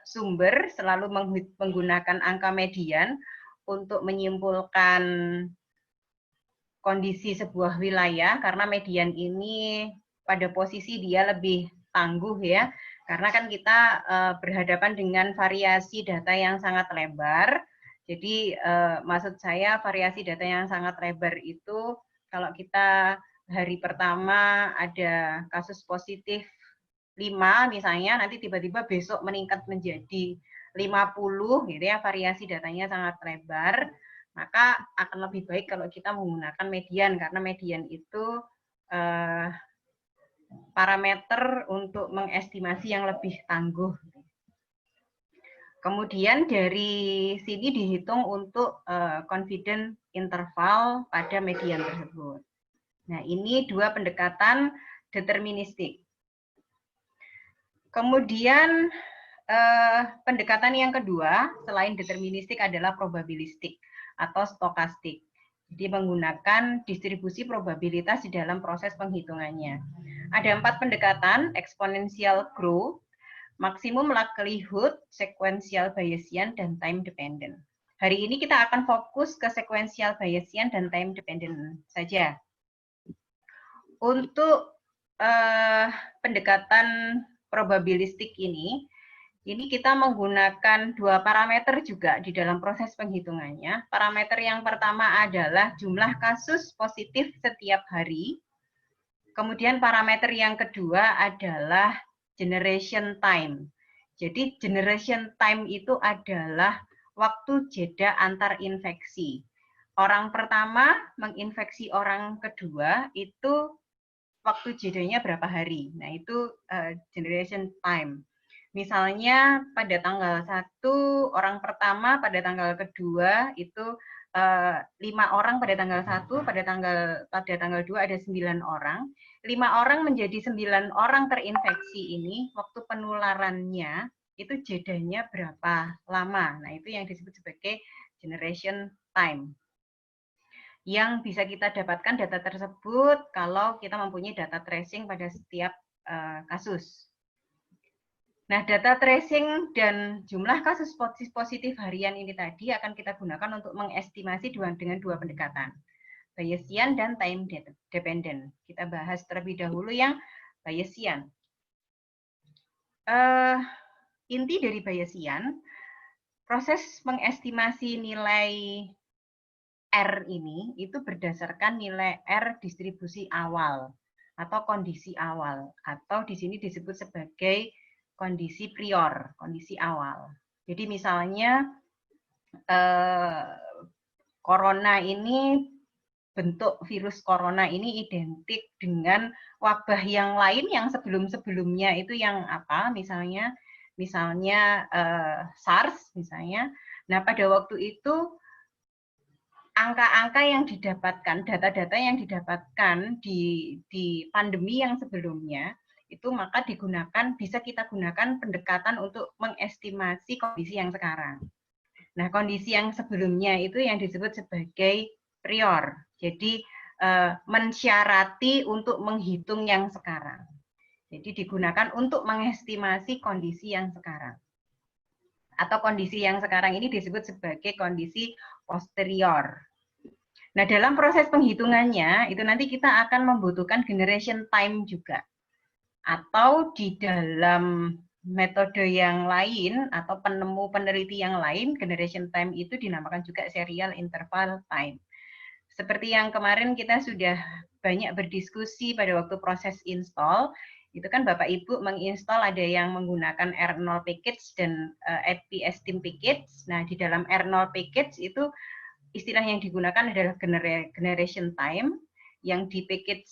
sumber selalu menggunakan angka median untuk menyimpulkan kondisi sebuah wilayah, karena median ini pada posisi dia lebih tangguh ya, karena kan kita berhadapan dengan variasi data yang sangat lebar. Jadi maksud saya variasi data yang sangat lebar itu kalau kita hari pertama ada kasus positif 5 misalnya, nanti tiba-tiba besok meningkat menjadi 50 gitu ya, variasi datanya sangat lebar, maka akan lebih baik kalau kita menggunakan median, karena median itu parameter untuk mengestimasi yang lebih tangguh. Kemudian dari sini dihitung untuk confidence interval pada median tersebut. Nah, ini 2 pendekatan deterministik. Kemudian pendekatan yang kedua selain deterministik adalah probabilistik atau stokastik. Jadi menggunakan distribusi probabilitas di dalam proses penghitungannya. Ada 4 pendekatan: exponential growth, maximum likelihood, sequential Bayesian, dan time dependent. Hari ini kita akan fokus ke sequential Bayesian dan time dependent saja. Untuk pendekatan probabilistik ini kita menggunakan 2 parameter juga di dalam proses penghitungannya. Parameter yang pertama adalah jumlah kasus positif setiap hari. Kemudian parameter yang kedua adalah generation time. Jadi generation time itu adalah waktu jeda antar infeksi. Orang pertama menginfeksi orang kedua itu waktu jedanya berapa hari. Nah, itu generation time. Misalnya pada tanggal 1, orang pertama pada tanggal kedua itu 5 orang pada tanggal 1, pada tanggal 2 ada 9 orang. 5 orang menjadi 9 orang terinfeksi ini, waktu penularannya itu jedanya berapa lama. Nah, itu yang disebut sebagai generation time. Yang bisa kita dapatkan data tersebut kalau kita mempunyai data tracing pada setiap kasus. Nah, data tracing dan jumlah kasus positif harian ini tadi akan kita gunakan untuk mengestimasi dengan dua pendekatan, Bayesian dan time dependent. Kita bahas terlebih dahulu yang Bayesian. Inti dari Bayesian, proses mengestimasi nilai R ini itu berdasarkan nilai R distribusi awal atau kondisi awal, atau di sini disebut sebagai kondisi prior, kondisi awal. Jadi misalnya corona ini, bentuk virus corona ini identik dengan wabah yang lain yang sebelum-sebelumnya itu yang apa? Misalnya SARS misalnya. Nah, pada waktu itu angka-angka yang didapatkan, data-data yang didapatkan di pandemi yang sebelumnya, itu maka bisa kita gunakan pendekatan untuk mengestimasi kondisi yang sekarang. Nah, kondisi yang sebelumnya itu yang disebut sebagai prior. Jadi, mensyarati untuk menghitung yang sekarang. Jadi, digunakan untuk mengestimasi kondisi yang sekarang. Atau kondisi yang sekarang ini disebut sebagai kondisi posterior. Nah, dalam proses penghitungannya, itu nanti kita akan membutuhkan generation time juga. Atau di dalam metode yang lain, atau peneliti yang lain, generation time itu dinamakan juga serial interval time. Seperti yang kemarin kita sudah banyak berdiskusi pada waktu proses install, itu kan Bapak Ibu menginstal ada yang menggunakan R0 package dan EpiEstim package. Nah, di dalam R0 package itu istilah yang digunakan adalah generation time, yang di package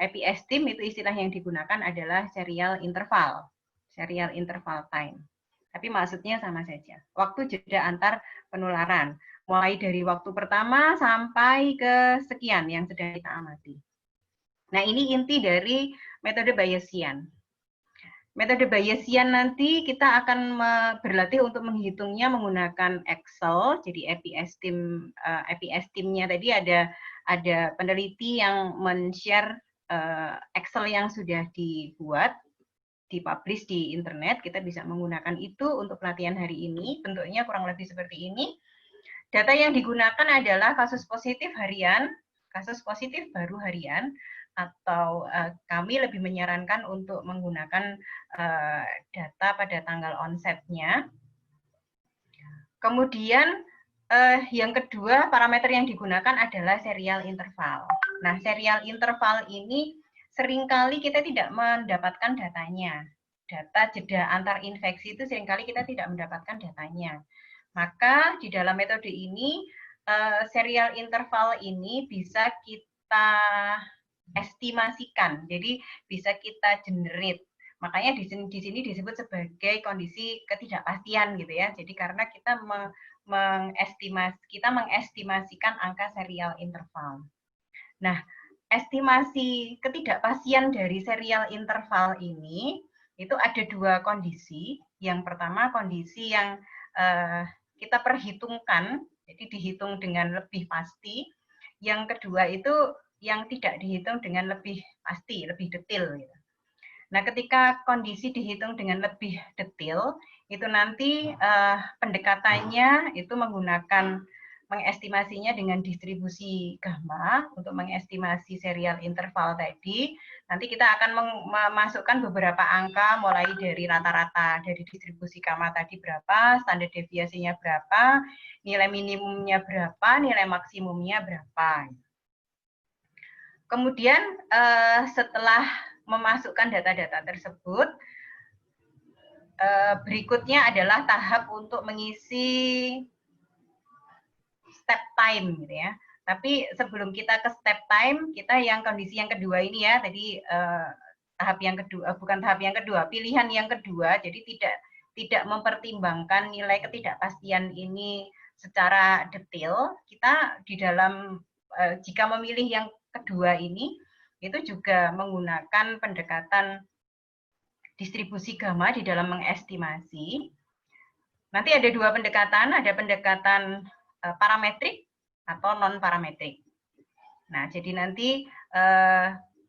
EpiEstim itu istilah yang digunakan adalah serial interval time. Tapi maksudnya sama saja. Waktu jeda antar penularan, mulai dari waktu pertama sampai ke sekian yang sedang kita amati. Nah, ini inti dari metode Bayesian. Metode Bayesian nanti kita akan berlatih untuk menghitungnya menggunakan Excel. Jadi EpiEstimnya tadi ada peneliti yang men-share Excel yang sudah dibuat, dipublish di internet. Kita bisa menggunakan itu untuk pelatihan hari ini. Bentuknya kurang lebih seperti ini. Data yang digunakan adalah kasus positif harian, kasus positif baru harian, atau kami lebih menyarankan untuk menggunakan data pada tanggal onsetnya. Kemudian yang kedua, parameter yang digunakan adalah serial interval. Nah, serial interval ini seringkali kita tidak mendapatkan datanya. Data jeda antar infeksi itu seringkali kita tidak mendapatkan datanya. Maka di dalam metode ini, serial interval ini bisa kita estimasikan, jadi bisa kita generate. Makanya di sini disebut sebagai kondisi ketidakpastian gitu ya. Jadi karena kita mengestimasikan angka serial interval. Nah, estimasi ketidakpastian dari serial interval ini itu ada dua kondisi. Yang pertama kondisi yang kita perhitungkan, jadi dihitung dengan lebih pasti. Yang kedua itu yang tidak dihitung dengan lebih pasti, lebih detail. Nah, ketika kondisi dihitung dengan lebih detail, itu nanti pendekatannya itu mengestimasinya dengan distribusi gamma untuk mengestimasi serial interval tadi. Nanti kita akan memasukkan beberapa angka mulai dari rata-rata dari distribusi gamma tadi berapa, standar deviasinya berapa, nilai minimumnya berapa, nilai maksimumnya berapa. Kemudian setelah memasukkan data-data tersebut, berikutnya adalah tahap untuk mengisi step time gitu ya. Tapi sebelum kita ke step time, kita yang kondisi yang kedua ini ya, tadi tahap yang kedua, bukan tahap yang kedua, pilihan yang kedua, jadi tidak mempertimbangkan nilai ketidakpastian ini secara detail. Kita di dalam jika memilih yang kedua ini, itu juga menggunakan pendekatan distribusi gamma di dalam mengestimasi. Nanti ada dua pendekatan, ada pendekatan parametrik atau non-parametrik. Nah, jadi nanti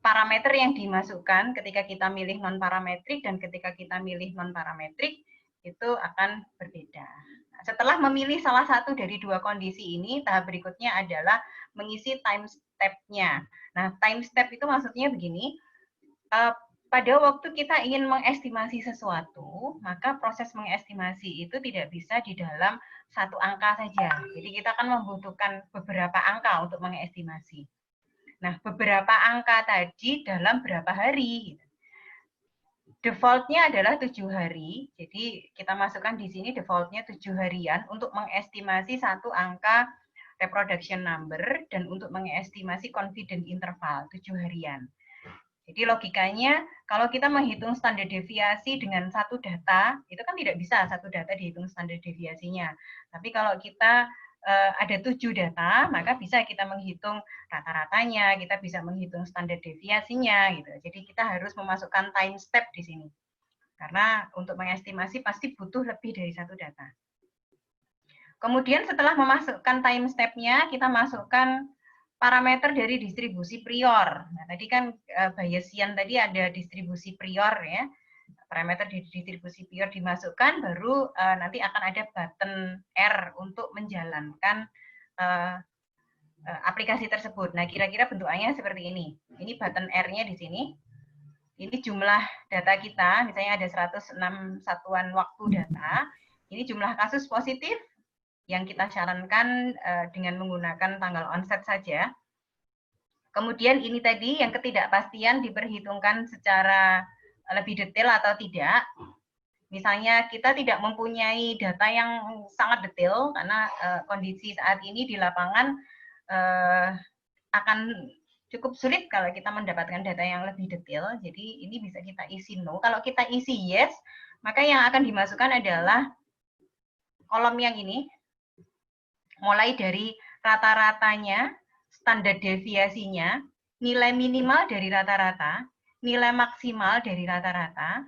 parameter yang dimasukkan ketika kita milih non-parametrik dan ketika kita milih non-parametrik itu akan berbeda. Nah, setelah memilih salah satu dari dua kondisi ini, tahap berikutnya adalah mengisi time step-nya. Nah, time step itu maksudnya begini, pada waktu kita ingin mengestimasi sesuatu, maka proses mengestimasi itu tidak bisa di dalam satu angka saja. Jadi kita akan membutuhkan beberapa angka untuk mengestimasi. Nah, beberapa angka tadi dalam berapa hari? Defaultnya adalah 7 hari. Jadi kita masukkan di sini defaultnya 7 harian untuk mengestimasi satu angka reproduction number dan untuk mengestimasi confidence interval 7 harian. Jadi logikanya kalau kita menghitung standar deviasi dengan satu data, itu kan tidak bisa satu data dihitung standar deviasinya. Tapi kalau kita ada 7 data, maka bisa kita menghitung rata-ratanya, kita bisa menghitung standar deviasinya gitu. Jadi kita harus memasukkan time step di sini. Karena untuk mengestimasi pasti butuh lebih dari satu data. Kemudian setelah memasukkan time step-nya, kita masukkan parameter dari distribusi prior. Nah, tadi kan Bayesian tadi ada distribusi prior ya. Parameter di distribusi prior dimasukkan, baru nanti akan ada button R untuk menjalankan aplikasi tersebut. Nah, kira-kira bentukannya seperti ini. Ini button R-nya di sini. Ini jumlah data kita, misalnya ada 106 satuan waktu data. Ini jumlah kasus positif yang kita sarankan dengan menggunakan tanggal onset saja. Kemudian ini tadi yang ketidakpastian diperhitungkan secara lebih detail atau tidak. Misalnya kita tidak mempunyai data yang sangat detail karena kondisi saat ini di lapangan akan cukup sulit kalau kita mendapatkan data yang lebih detail. Jadi ini bisa kita isi no. Kalau kita isi yes, maka yang akan dimasukkan adalah kolom yang ini. Mulai dari rata-ratanya, standar deviasinya, nilai minimal dari rata-rata, nilai maksimal dari rata-rata,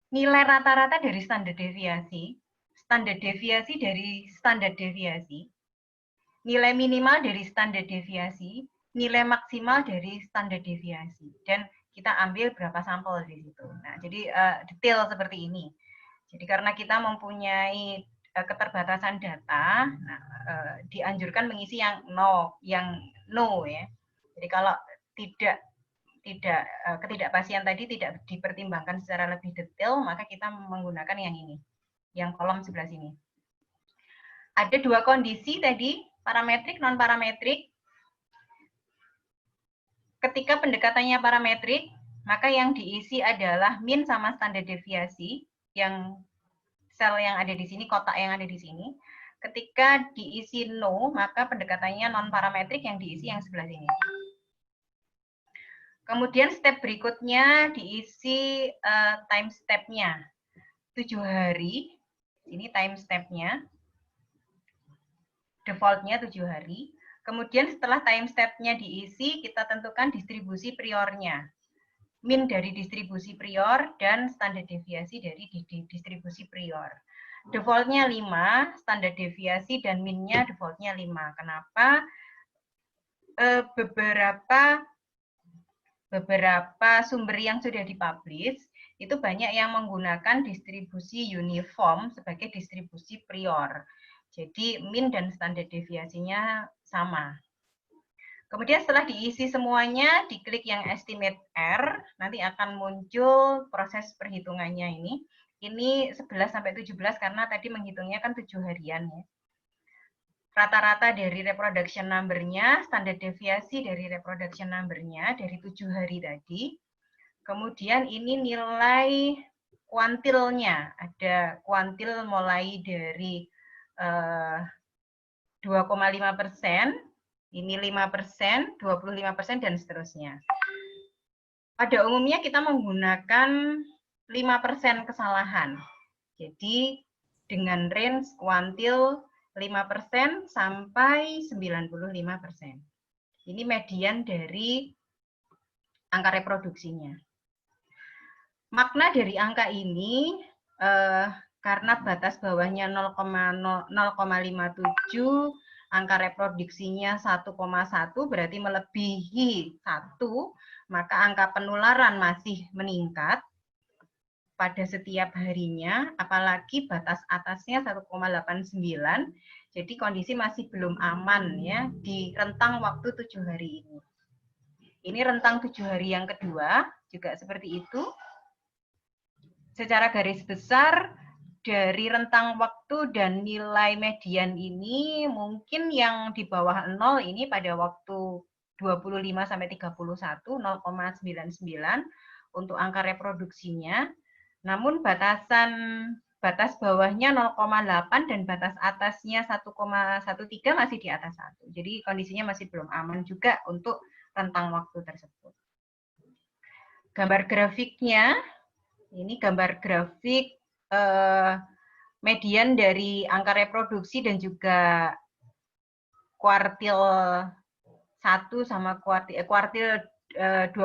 nilai rata-rata dari standar deviasi dari standar deviasi, nilai minimal dari standar deviasi, nilai maksimal dari standar deviasi. Dan kita ambil berapa sampel di situ. Nah, jadi detail seperti ini. Jadi karena kita mempunyai keterbatasan data, nah, dianjurkan mengisi yang no ya. Jadi kalau ketidakpastian tadi tidak dipertimbangkan secara lebih detail, maka kita menggunakan yang ini, yang kolom sebelah sini. Ada dua kondisi tadi, parametrik, non parametrik. Ketika pendekatannya parametrik, maka yang diisi adalah min sama standar deviasi, yang sel yang ada di sini, kotak yang ada di sini. Ketika diisi no, maka pendekatannya non-parametrik yang diisi yang sebelah sini. Kemudian step berikutnya diisi time step-nya. 7 hari, ini time step-nya. Default-nya 7 hari. Kemudian setelah time step-nya diisi, kita tentukan distribusi priornya. Min dari distribusi prior dan standar deviasi dari distribusi prior. Defaultnya 5, standar deviasi dan minnya defaultnya 5. Kenapa? Beberapa sumber yang sudah dipublish itu banyak yang menggunakan distribusi uniform sebagai distribusi prior. Jadi min dan standar deviasinya sama. Kemudian setelah diisi semuanya, diklik yang estimate R, nanti akan muncul proses perhitungannya ini. Ini 11-17 karena tadi menghitungnya kan 7 harian ya. Rata-rata dari reproduction number-nya, standar deviasi dari reproduction number-nya dari 7 hari tadi. Kemudian ini nilai kuantilnya. Ada kuantil mulai dari 2,5%, ini 5%, 25%, dan seterusnya. Pada umumnya kita menggunakan 5% kesalahan. Jadi dengan range kuantil 5% sampai 95%. Ini median dari angka reproduksinya. Makna dari angka ini, karena batas bawahnya 0,57, angka reproduksinya 1,1, berarti melebihi 1, maka angka penularan masih meningkat pada setiap harinya, apalagi batas atasnya 1,89, jadi kondisi masih belum aman ya di rentang waktu 7 hari ini. Ini rentang 7 hari yang kedua, juga seperti itu. Secara garis besar, dari rentang waktu dan nilai median ini, mungkin yang di bawah 0 ini pada waktu 25 sampai 31, 0,99 untuk angka reproduksinya. Namun batas bawahnya 0,8 dan batas atasnya 1,13 masih di atas 1. Jadi kondisinya masih belum aman juga untuk rentang waktu tersebut. Gambar grafiknya, ini gambar grafik median dari angka reproduksi dan juga kuartil 1 sama kuartil 25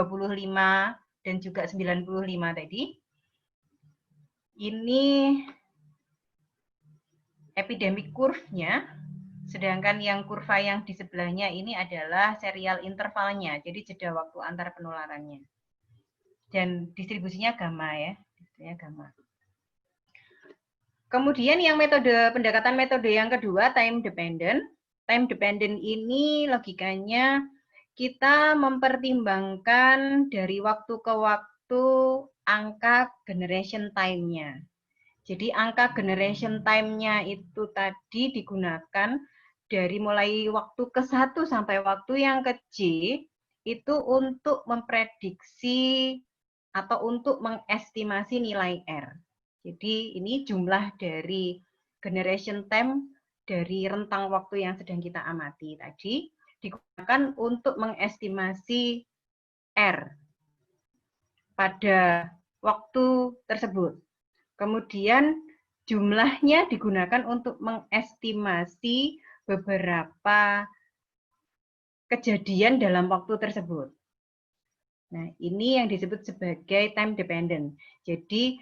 dan juga 95 tadi. Ini epidemic curve-nya, sedangkan yang kurva yang di sebelahnya ini adalah serial intervalnya, jadi jeda waktu antar penularannya. Dan distribusinya gamma ya, distribusinya gamma. Kemudian yang pendekatan metode yang kedua, time dependent. Time dependent ini logikanya kita mempertimbangkan dari waktu ke waktu angka generation time-nya. Jadi angka generation time-nya itu tadi digunakan dari mulai waktu ke-1 sampai waktu yang ke-J itu untuk memprediksi atau untuk mengestimasi nilai R. Jadi ini jumlah dari generation time dari rentang waktu yang sedang kita amati tadi digunakan untuk mengestimasi R pada waktu tersebut. Kemudian jumlahnya digunakan untuk mengestimasi beberapa kejadian dalam waktu tersebut. Nah, ini yang disebut sebagai time dependent. Jadi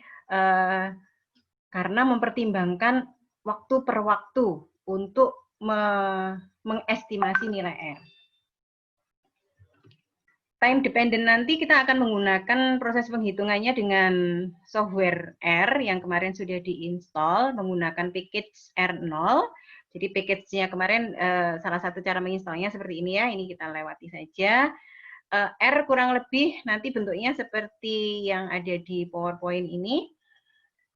karena mempertimbangkan waktu per waktu untuk mengestimasi nilai R. Time dependent nanti kita akan menggunakan proses penghitungannya dengan software R yang kemarin sudah diinstal menggunakan package R0. Jadi package-nya kemarin salah satu cara menginstalnya seperti ini ya, ini kita lewati saja. R kurang lebih nanti bentuknya seperti yang ada di PowerPoint ini.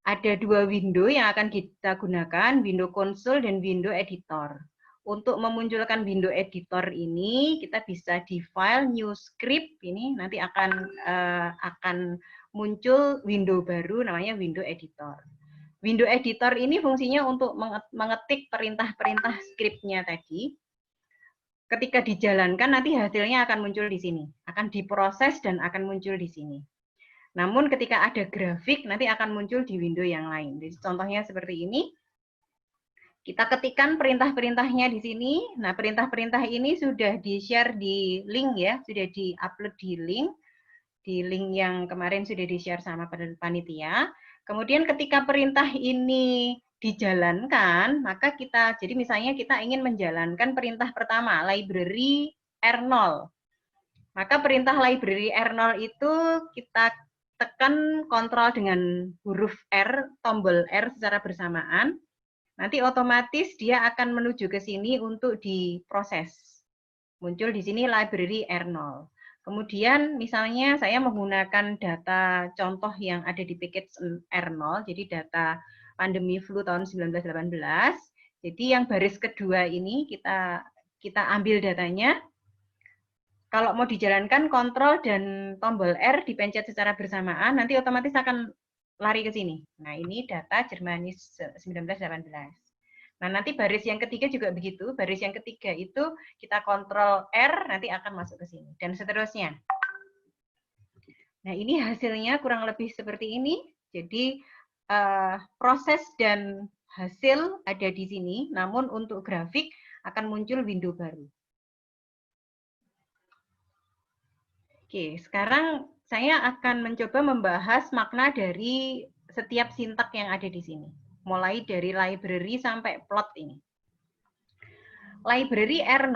Ada dua window yang akan kita gunakan, window console dan window editor. Untuk memunculkan window editor ini, kita bisa di file new script, ini nanti akan muncul window baru namanya window editor. Window editor ini fungsinya untuk mengetik perintah-perintah scriptnya tadi. Ketika dijalankan nanti hasilnya akan muncul di sini, akan diproses dan akan muncul di sini. Namun ketika ada grafik nanti akan muncul di window yang lain. Jadi contohnya seperti ini. Kita ketikkan perintah-perintahnya di sini. Nah, perintah-perintah ini sudah di-share di link ya, sudah di-upload di link yang kemarin sudah di-share sama panitia. Kemudian ketika perintah ini dijalankan, maka jadi misalnya kita ingin menjalankan perintah pertama, library R0. Maka perintah library R0 itu kita tekan kontrol dengan huruf R, tombol R secara bersamaan, nanti otomatis dia akan menuju ke sini untuk diproses. Muncul di sini library R0. Kemudian misalnya saya menggunakan data contoh yang ada di package R0, jadi data pandemi flu tahun 1918. Jadi yang baris kedua ini kita ambil datanya. Kalau mau dijalankan kontrol dan tombol R dipencet secara bersamaan, nanti otomatis akan lari ke sini. Nah, ini data Jermani 1918. Nah, nanti baris yang ketiga juga begitu. Baris yang ketiga itu kita kontrol R, nanti akan masuk ke sini. Dan seterusnya. Nah, ini hasilnya kurang lebih seperti ini. Jadi, proses dan hasil ada di sini, namun untuk grafik akan muncul window baru. Oke, sekarang saya akan mencoba membahas makna dari setiap sintak yang ada di sini. Mulai dari library sampai plot ini. Library R0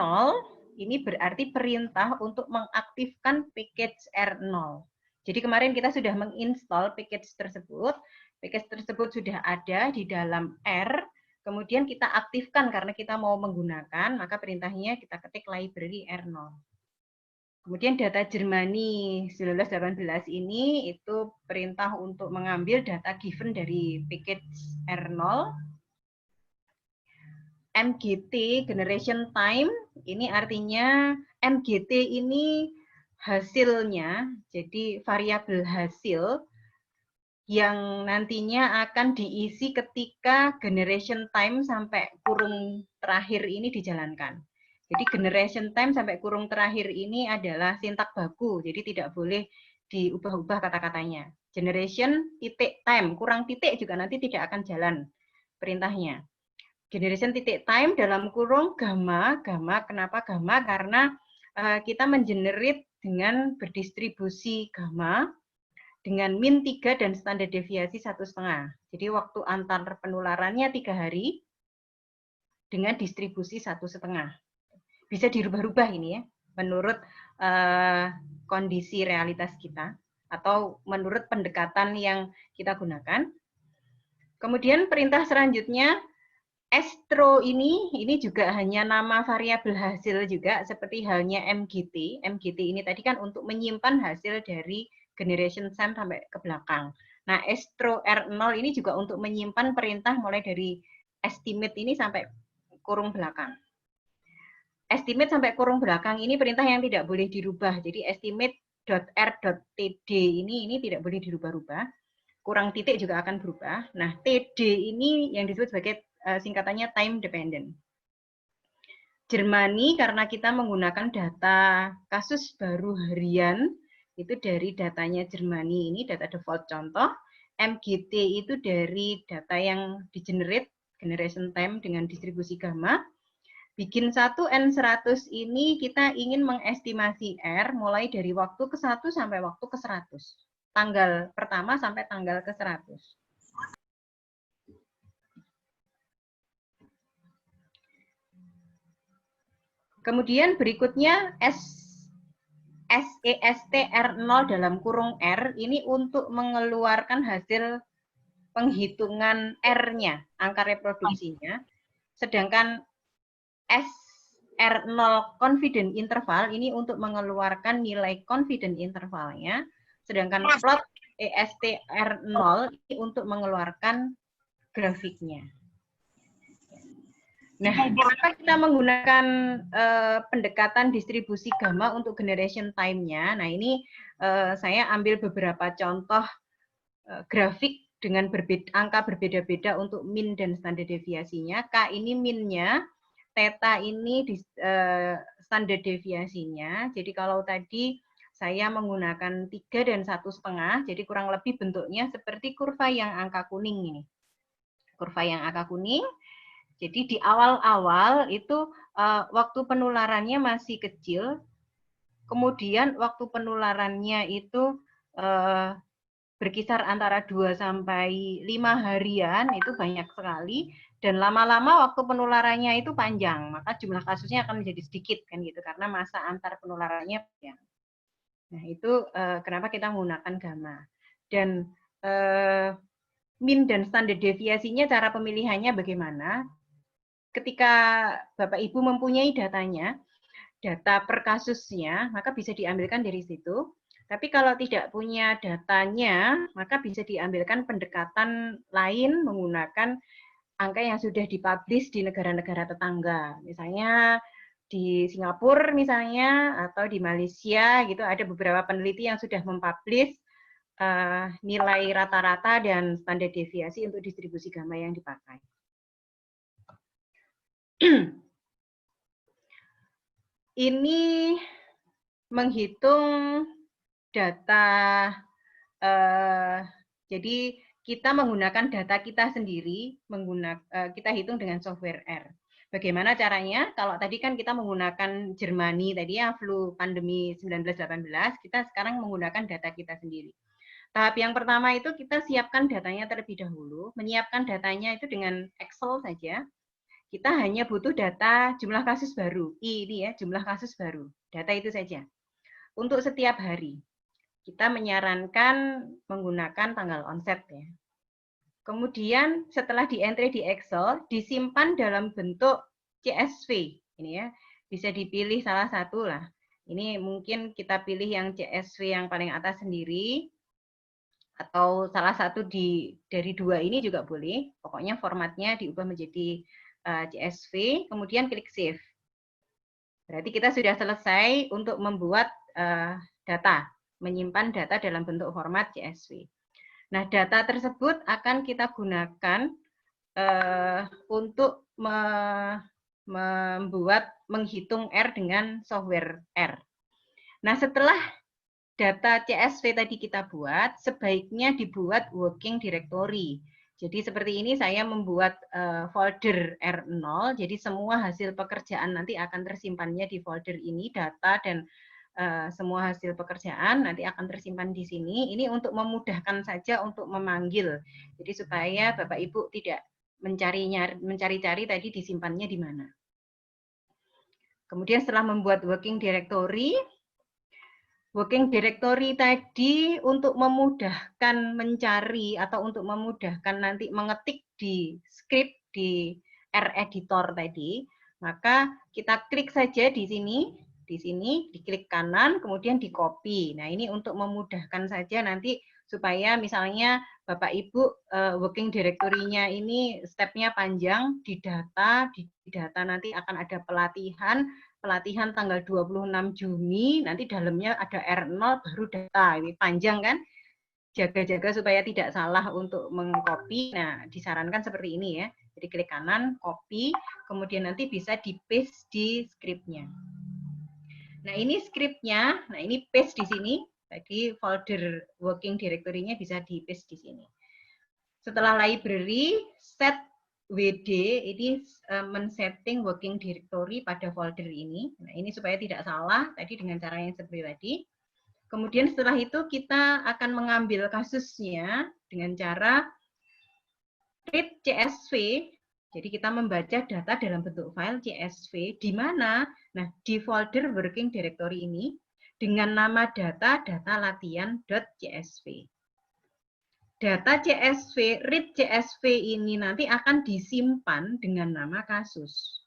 ini berarti perintah untuk mengaktifkan package R0. Jadi kemarin kita sudah menginstall package tersebut. Package tersebut sudah ada di dalam R. Kemudian kita aktifkan karena kita mau menggunakan, maka perintahnya kita ketik library R0. Kemudian data Jermani 1918 ini itu perintah untuk mengambil data given dari package R0. MGT generation time ini artinya MGT ini hasilnya, jadi variabel hasil yang nantinya akan diisi ketika generation time sampai kurung terakhir ini dijalankan. Jadi generation time sampai kurung terakhir ini adalah sintak baku, jadi tidak boleh diubah-ubah kata-katanya. Generation titik time, kurang titik juga nanti tidak akan jalan perintahnya. Generation titik time dalam kurung gamma, kenapa gamma? Karena kita mengenerate dengan berdistribusi gamma dengan min 3 dan standar deviasi 1,5. Jadi waktu antar penularannya 3 hari dengan distribusi 1,5. Bisa dirubah-rubah ini ya, menurut kondisi realitas kita atau menurut pendekatan yang kita gunakan. Kemudian perintah selanjutnya, Astro ini juga hanya nama variabel hasil juga, seperti halnya MGT. MGT ini tadi kan untuk menyimpan hasil dari generation time sampai ke belakang. Nah, Astro R0 ini juga untuk menyimpan perintah mulai dari estimate ini sampai kurung belakang. Estimate sampai kurung belakang ini perintah yang tidak boleh dirubah. Jadi estimate.r.td ini tidak boleh dirubah-rubah. Kurang titik juga akan berubah. Nah, TD ini yang disebut sebagai singkatannya time dependent. Jermani karena kita menggunakan data kasus baru harian, itu dari datanya Jermani ini, data default contoh. MGT itu dari data yang di-generate, generation time dengan distribusi gamma. Bikin 1 N100 ini kita ingin mengestimasi R mulai dari waktu ke 1 sampai waktu ke 100. Tanggal pertama sampai tanggal ke 100. Kemudian berikutnya SEST R0 dalam kurung R ini untuk mengeluarkan hasil penghitungan R-nya, angka reproduksinya. Sedangkan SR0 confident interval ini untuk mengeluarkan nilai confident intervalnya, sedangkan plot ESTR0 ini untuk mengeluarkan grafiknya. Nah, kenapa kita menggunakan pendekatan distribusi gamma untuk generation time-nya? Nah, ini saya ambil beberapa contoh grafik dengan angka berbeda-beda untuk min dan standar deviasinya. K ini minnya, theta ini standar deviasinya. Jadi kalau tadi saya menggunakan 3 dan 1,5, jadi kurang lebih bentuknya seperti kurva yang angka kuning ini. Kurva yang angka kuning. Jadi di awal-awal itu waktu penularannya masih kecil, kemudian waktu penularannya itu berkisar antara 2 sampai 5 harian, itu banyak sekali, dan lama-lama waktu penularannya itu panjang, maka jumlah kasusnya akan menjadi sedikit kan gitu, karena masa antar penularannya panjang. Nah itu kenapa kita menggunakan gamma. Dan min dan standar deviasinya cara pemilihannya bagaimana? Ketika Bapak Ibu mempunyai datanya, data per kasusnya, maka bisa diambilkan dari situ. Tapi kalau tidak punya datanya, maka bisa diambilkan pendekatan lain menggunakan angka yang sudah dipublish di negara-negara tetangga. Misalnya di Singapura misalnya, atau di Malaysia, gitu ada beberapa peneliti yang sudah mempublish nilai rata-rata dan standar deviasi untuk distribusi gamma yang dipakai. Ini menghitung data, jadi kita menggunakan data kita sendiri, kita hitung dengan software R. Bagaimana caranya? Kalau tadi kan kita menggunakan Jermani tadi ya, flu pandemi 1918, kita sekarang menggunakan data kita sendiri. Tahap yang pertama itu kita siapkan datanya terlebih dahulu. Menyiapkan datanya itu dengan Excel saja. Kita hanya butuh data jumlah kasus baru. Ini ya, jumlah kasus baru. Data itu saja. Untuk setiap hari. Kita menyarankan menggunakan tanggal onset ya. Kemudian setelah di-entry di Excel, disimpan dalam bentuk CSV. Ini ya, bisa dipilih salah satu lah. Ini mungkin kita pilih yang CSV yang paling atas sendiri, atau salah satu dari dua ini juga boleh. Pokoknya formatnya diubah menjadi CSV, kemudian klik Save. Berarti kita sudah selesai untuk membuat data, menyimpan data dalam bentuk format CSV. Nah, data tersebut akan kita gunakan untuk menghitung R dengan software R. Nah, setelah data CSV tadi kita buat, sebaiknya dibuat working directory. Jadi seperti ini saya membuat folder R0, jadi semua hasil pekerjaan nanti akan tersimpannya di folder ini, data dan semua hasil pekerjaan nanti akan tersimpan di sini. Ini untuk memudahkan saja untuk memanggil. Jadi supaya Bapak Ibu tidak mencari-cari tadi disimpannya di mana. Kemudian setelah membuat working directory tadi untuk memudahkan mencari atau untuk memudahkan nanti mengetik di script di R editor tadi, maka kita klik saja di sini, diklik kanan, kemudian di copy. Nah, ini untuk memudahkan saja nanti supaya misalnya Bapak Ibu working directory-nya ini step-nya panjang, di data nanti akan ada pelatihan tanggal 26 Juni, nanti dalamnya ada R0 baru data. Ini panjang kan? Jaga-jaga supaya tidak salah untuk mengcopy. Nah, disarankan seperti ini ya. Jadi klik kanan, copy, kemudian nanti bisa di-paste di script-nya. Nah, ini script-nya, nah ini paste di sini. Tadi folder working directory-nya bisa di-paste di sini. Setelah library, set WD, ini men-setting working directory pada folder ini. Nah, ini supaya tidak salah tadi dengan cara yang seperti tadi. Kemudian setelah itu kita akan mengambil kasusnya dengan cara read CSV. Jadi kita membaca data dalam bentuk file CSV di mana? Nah, di folder working directory ini dengan nama data latihan.csv. Data CSV, read CSV ini nanti akan disimpan dengan nama kasus.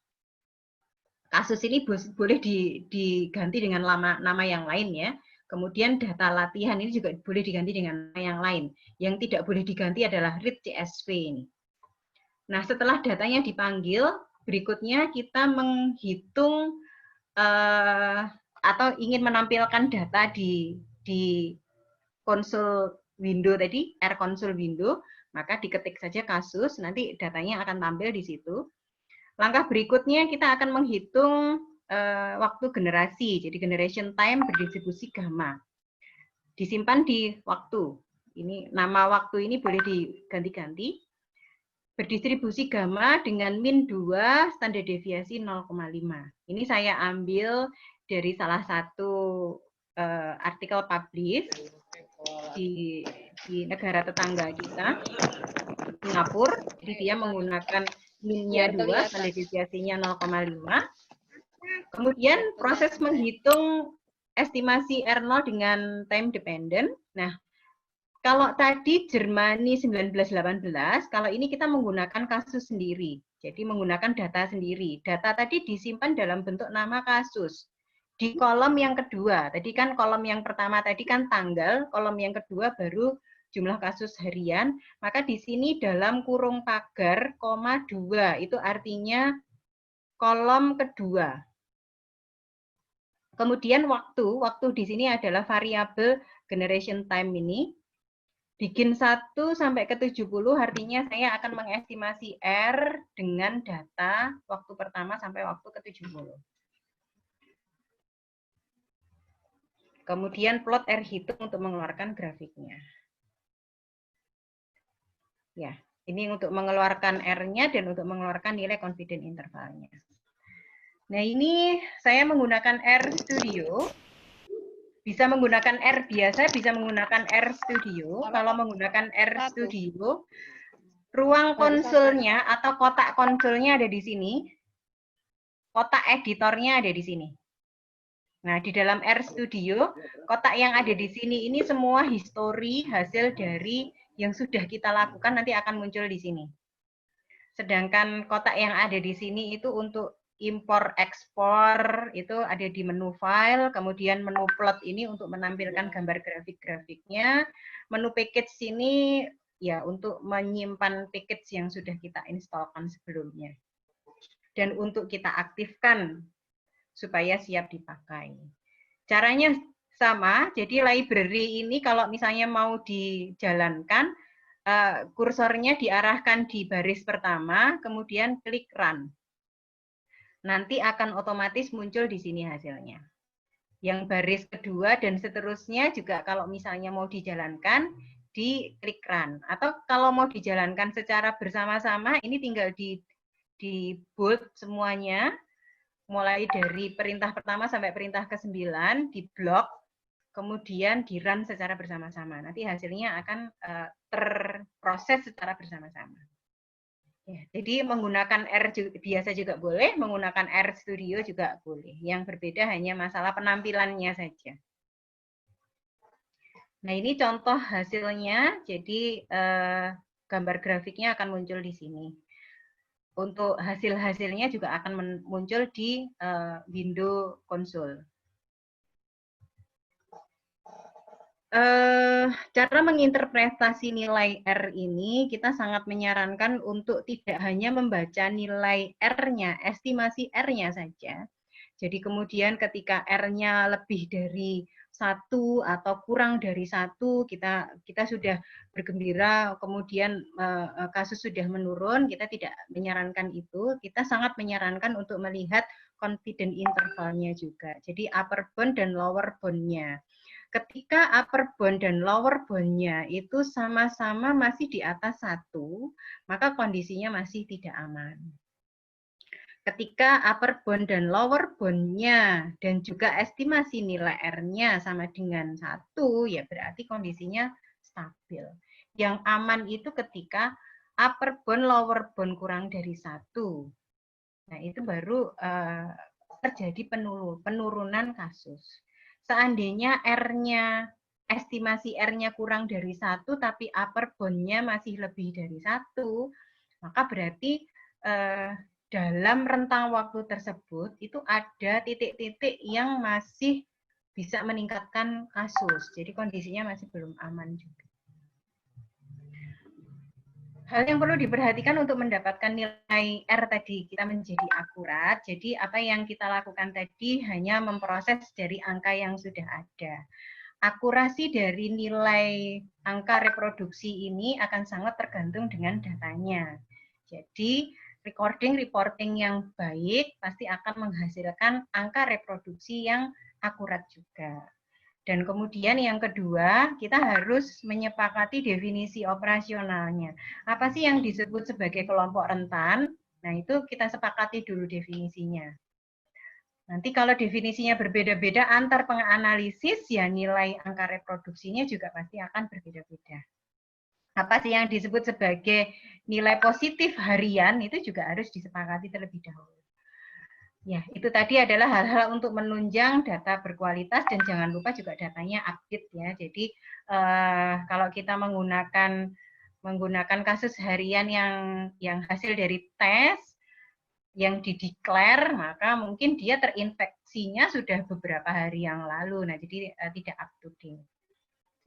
Kasus ini boleh diganti dengan nama yang lain ya. Kemudian data latihan ini juga boleh diganti dengan nama yang lain. Yang tidak boleh diganti adalah read CSV ini. Nah, setelah datanya dipanggil, berikutnya kita menghitung atau ingin menampilkan data di konsol window tadi, R console window, maka diketik saja kasus, nanti datanya akan tampil di situ. Langkah berikutnya kita akan menghitung waktu generasi, jadi generation time berdistribusi gamma. Disimpan di waktu. Ini nama waktu ini boleh diganti-ganti. Berdistribusi gamma dengan min 2, standar deviasi 0,5. Ini saya ambil dari salah satu artikel publish di negara tetangga kita, Singapura. Jadi dia menggunakan min-nya 2, standar deviasinya 0,5. Kemudian proses menghitung estimasi R0 dengan time dependent. Nah, kalau tadi Jermani 1918, kalau ini kita menggunakan kasus sendiri. Jadi menggunakan data sendiri. Data tadi disimpan dalam bentuk nama kasus. Di kolom yang kedua, tadi kan kolom yang pertama tadi kan tanggal, kolom yang kedua baru jumlah kasus harian, maka di sini dalam kurung pagar, koma 2, itu artinya kolom kedua. Kemudian waktu di sini adalah variabel generation time ini. bikin 1 sampai ke 70 artinya saya akan mengestimasi R dengan data waktu pertama sampai waktu ke 70. Kemudian plot R hitung untuk mengeluarkan grafiknya. Ya, ini untuk mengeluarkan R-nya dan untuk mengeluarkan nilai confidence intervalnya. Nah, ini saya menggunakan R Studio. Bisa menggunakan R biasa, bisa menggunakan R Studio. Kalau menggunakan R Studio, ruang konsolnya atau kotak konsolnya ada di sini. Kotak editornya ada di sini. Nah, di dalam R Studio, kotak yang ada di sini ini semua histori hasil dari yang sudah kita lakukan nanti akan muncul di sini. Sedangkan kotak yang ada di sini itu untuk impor ekspor itu ada di menu file, kemudian menu plot ini untuk menampilkan gambar grafik-grafiknya, menu package sini ya untuk menyimpan package yang sudah kita installkan sebelumnya. Dan untuk kita aktifkan supaya siap dipakai. Caranya sama, jadi library ini kalau misalnya mau dijalankan, kursornya diarahkan di baris pertama, kemudian klik run. Nanti akan otomatis muncul di sini hasilnya. Yang baris kedua dan seterusnya juga kalau misalnya mau dijalankan, di klik run. Atau kalau mau dijalankan secara bersama-sama, ini tinggal di bold semuanya, mulai dari perintah pertama sampai perintah ke-9, di blok, kemudian di run secara bersama-sama. Nanti hasilnya akan terproses secara bersama-sama. Ya, jadi menggunakan R biasa juga boleh, menggunakan R Studio juga boleh. Yang berbeda hanya masalah penampilannya saja. Nah, ini contoh hasilnya. Jadi gambar grafiknya akan muncul di sini. Untuk hasil-hasilnya juga akan muncul di window konsol. Cara menginterpretasi nilai R ini, kita sangat menyarankan untuk tidak hanya membaca nilai R-nya, estimasi R-nya saja. Jadi kemudian ketika R-nya lebih dari 1 atau kurang dari 1, kita sudah bergembira, kemudian kasus sudah menurun, kita tidak menyarankan itu. Kita sangat menyarankan untuk melihat confidence intervalnya juga. Jadi upper bound dan lower bound-nya. Ketika upper bound dan lower bound-nya itu sama-sama masih di atas 1, maka kondisinya masih tidak aman. Ketika upper bound dan lower bound-nya dan juga estimasi nilai R-nya sama dengan 1, ya berarti kondisinya stabil. Yang aman itu ketika upper bound, lower bound kurang dari 1. Nah, itu baru terjadi penurunan kasus. Seandainya R-nya, estimasi R-nya kurang dari 1, tapi upper bound-nya masih lebih dari 1, maka berarti dalam rentang waktu tersebut itu ada titik-titik yang masih bisa meningkatkan kasus. Jadi kondisinya masih belum aman juga. Hal yang perlu diperhatikan untuk mendapatkan nilai R tadi kita menjadi akurat. Jadi apa yang kita lakukan tadi hanya memproses dari angka yang sudah ada. Akurasi dari nilai angka reproduksi ini akan sangat tergantung dengan datanya. Jadi reporting yang baik pasti akan menghasilkan angka reproduksi yang akurat juga. Dan kemudian yang kedua, kita harus menyepakati definisi operasionalnya. Apa sih yang disebut sebagai kelompok rentan? Nah, itu kita sepakati dulu definisinya. Nanti kalau definisinya berbeda-beda antar penganalisis, ya nilai angka reproduksinya juga pasti akan berbeda-beda. Apa sih yang disebut sebagai nilai positif harian, itu juga harus disepakati terlebih dahulu. Ya, itu tadi adalah hal-hal untuk menunjang data berkualitas dan jangan lupa juga datanya update ya. Jadi kalau kita menggunakan kasus harian yang hasil dari tes yang dideklar, maka mungkin dia terinfeksinya sudah beberapa hari yang lalu. Nah, jadi tidak up to date.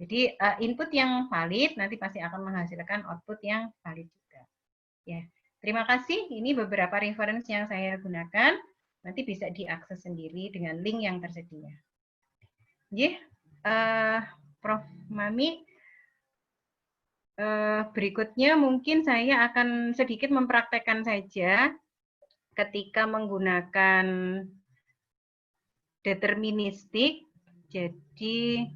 Jadi input yang valid nanti pasti akan menghasilkan output yang valid juga. Ya, terima kasih. Ini beberapa reference yang saya gunakan. Nanti bisa diakses sendiri dengan link yang tersedia. Prof. Mami, Berikutnya mungkin saya akan sedikit mempraktekkan saja ketika menggunakan deterministik. Jadi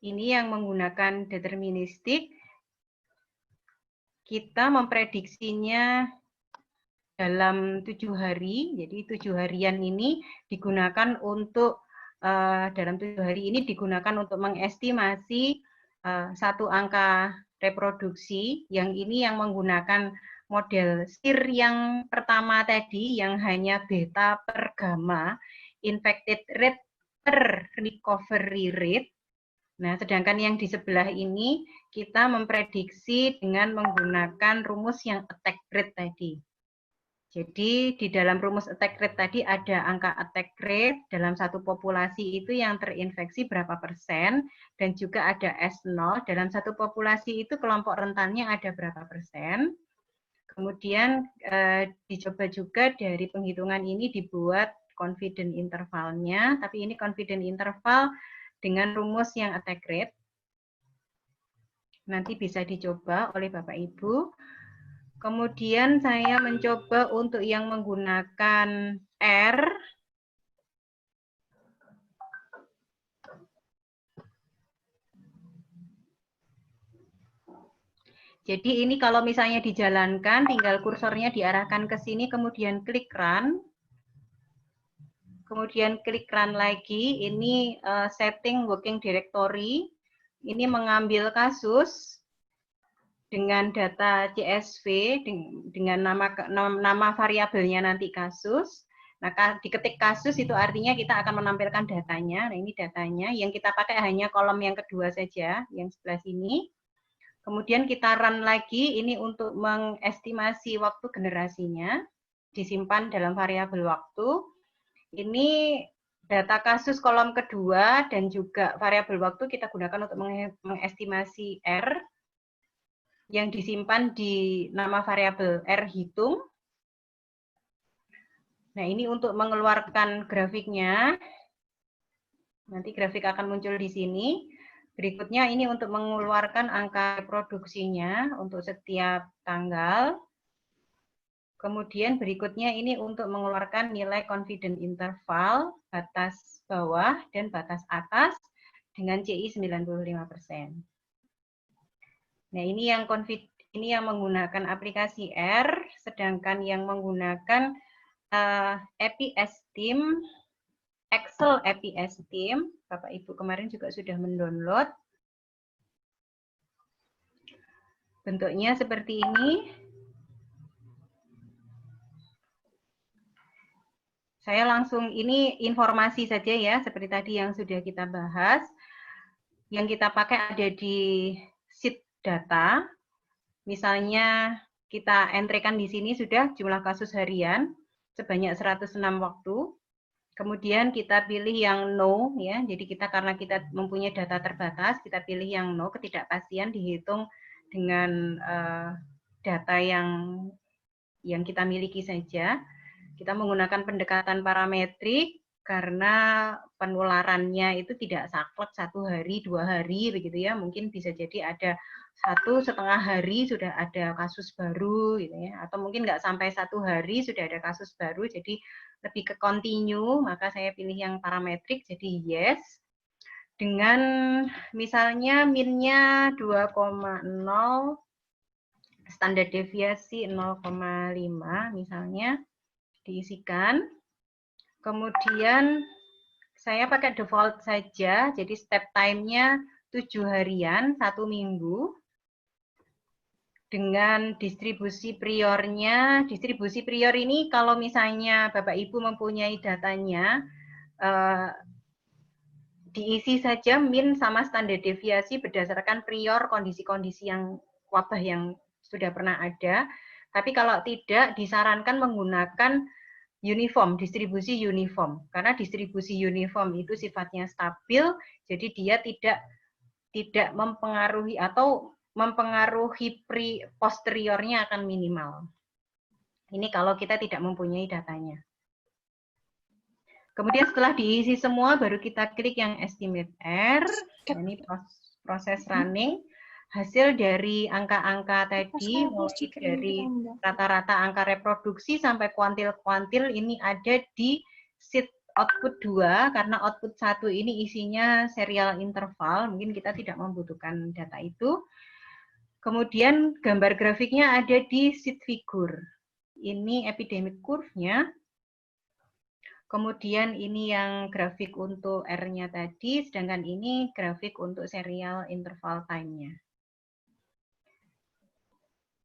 ini yang menggunakan deterministik, kita memprediksinya dalam 7 hari. Jadi 7 harian ini digunakan untuk dalam 7 hari ini digunakan untuk mengestimasi satu angka reproduksi. Yang ini yang menggunakan model SIR yang pertama tadi, yang hanya beta per gamma, infected rate per recovery rate. Nah, sedangkan yang di sebelah ini kita memprediksi dengan menggunakan rumus yang attack rate tadi. Jadi di dalam rumus attack rate tadi ada angka attack rate dalam satu populasi itu yang terinfeksi berapa persen, dan juga ada S0 dalam satu populasi itu kelompok rentannya ada berapa persen. Kemudian dicoba juga dari penghitungan ini dibuat confidence intervalnya, tapi ini confidence interval dengan rumus yang attack rate. Nanti bisa dicoba oleh Bapak Ibu. Kemudian saya mencoba untuk yang menggunakan R. Jadi ini kalau misalnya dijalankan, tinggal kursornya diarahkan ke sini, kemudian klik run. Kemudian klik run lagi, ini setting working directory. Ini mengambil kasus dengan data CSV, dengan nama variabelnya nanti kasus. Nah, diketik kasus itu artinya kita akan menampilkan datanya. Nah, ini datanya. Yang kita pakai hanya kolom yang kedua saja, yang sebelah sini. Kemudian kita run lagi, ini untuk mengestimasi waktu generasinya. Disimpan dalam variabel waktu. Ini data kasus kolom kedua dan juga variabel waktu kita gunakan untuk mengestimasi R yang disimpan di nama variabel R hitung. Nah, ini untuk mengeluarkan grafiknya. Nanti grafik akan muncul di sini. Berikutnya ini untuk mengeluarkan angka reproduksinya untuk setiap tanggal. Kemudian berikutnya ini untuk mengeluarkan nilai confidence interval, batas bawah dan batas atas dengan CI 95%. Nah, ini yang menggunakan aplikasi R, sedangkan yang menggunakan EpiEstim, Excel EpiEstim, Bapak Ibu kemarin juga sudah mendownload. Bentuknya seperti ini. Saya langsung, ini informasi saja ya, seperti tadi yang sudah kita bahas. Yang kita pakai ada di sheet data. Misalnya kita entrykan di sini sudah jumlah kasus harian sebanyak 106 waktu. Kemudian kita pilih yang no ya. Jadi karena kita mempunyai data terbatas, kita pilih yang no, ketidakpastian dihitung dengan data yang kita miliki saja. Kita menggunakan pendekatan parametrik karena penularannya itu tidak saklek 1 hari, 2 hari begitu ya. Mungkin bisa jadi ada 1,5 hari sudah ada kasus baru gitu ya, atau mungkin nggak sampai 1 hari sudah ada kasus baru, jadi lebih ke continue. Maka saya pilih yang parametrik, jadi yes. Dengan misalnya min-nya 2,0, standar deviasi 0,5 misalnya, diisikan. Kemudian saya pakai default saja, jadi step time-nya 7 harian, 1 minggu. Dengan distribusi priornya, distribusi prior ini kalau misalnya Bapak Ibu mempunyai datanya, diisi saja min sama standar deviasi berdasarkan prior kondisi-kondisi yang wabah yang sudah pernah ada. Tapi kalau tidak, disarankan menggunakan uniform, distribusi uniform. Karena distribusi uniform itu sifatnya stabil, jadi dia tidak mempengaruhi atau mempengaruhi posteriornya akan minimal. Ini kalau kita tidak mempunyai datanya. Kemudian setelah diisi semua, baru kita klik yang estimate R. Nah, ini proses running. Hasil dari angka-angka tadi, mulai dari rata-rata angka reproduksi sampai kuantil-kuantil, ini ada di sheet output 2, karena output 1 ini isinya serial interval, mungkin kita tidak membutuhkan data itu. Kemudian gambar grafiknya ada di sheet figure. Ini epidemic curve-nya. Kemudian ini yang grafik untuk R-nya tadi, sedangkan ini grafik untuk serial interval time-nya.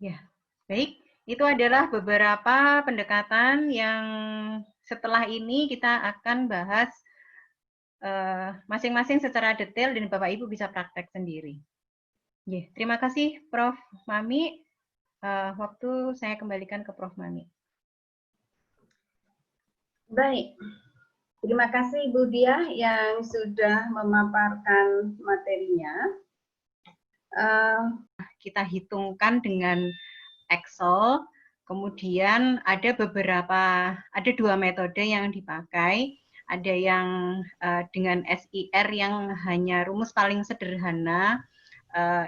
Ya, baik. Itu adalah beberapa pendekatan yang setelah ini kita akan bahas masing-masing secara detail dan Bapak Ibu bisa praktek sendiri. Ya, terima kasih Prof. Mami. Waktu saya kembalikan ke Prof. Mami. Baik, terima kasih Ibu Diah yang sudah memaparkan materinya. Kita hitungkan dengan Excel, kemudian ada dua metode yang dipakai, ada yang dengan SIR yang hanya rumus paling sederhana,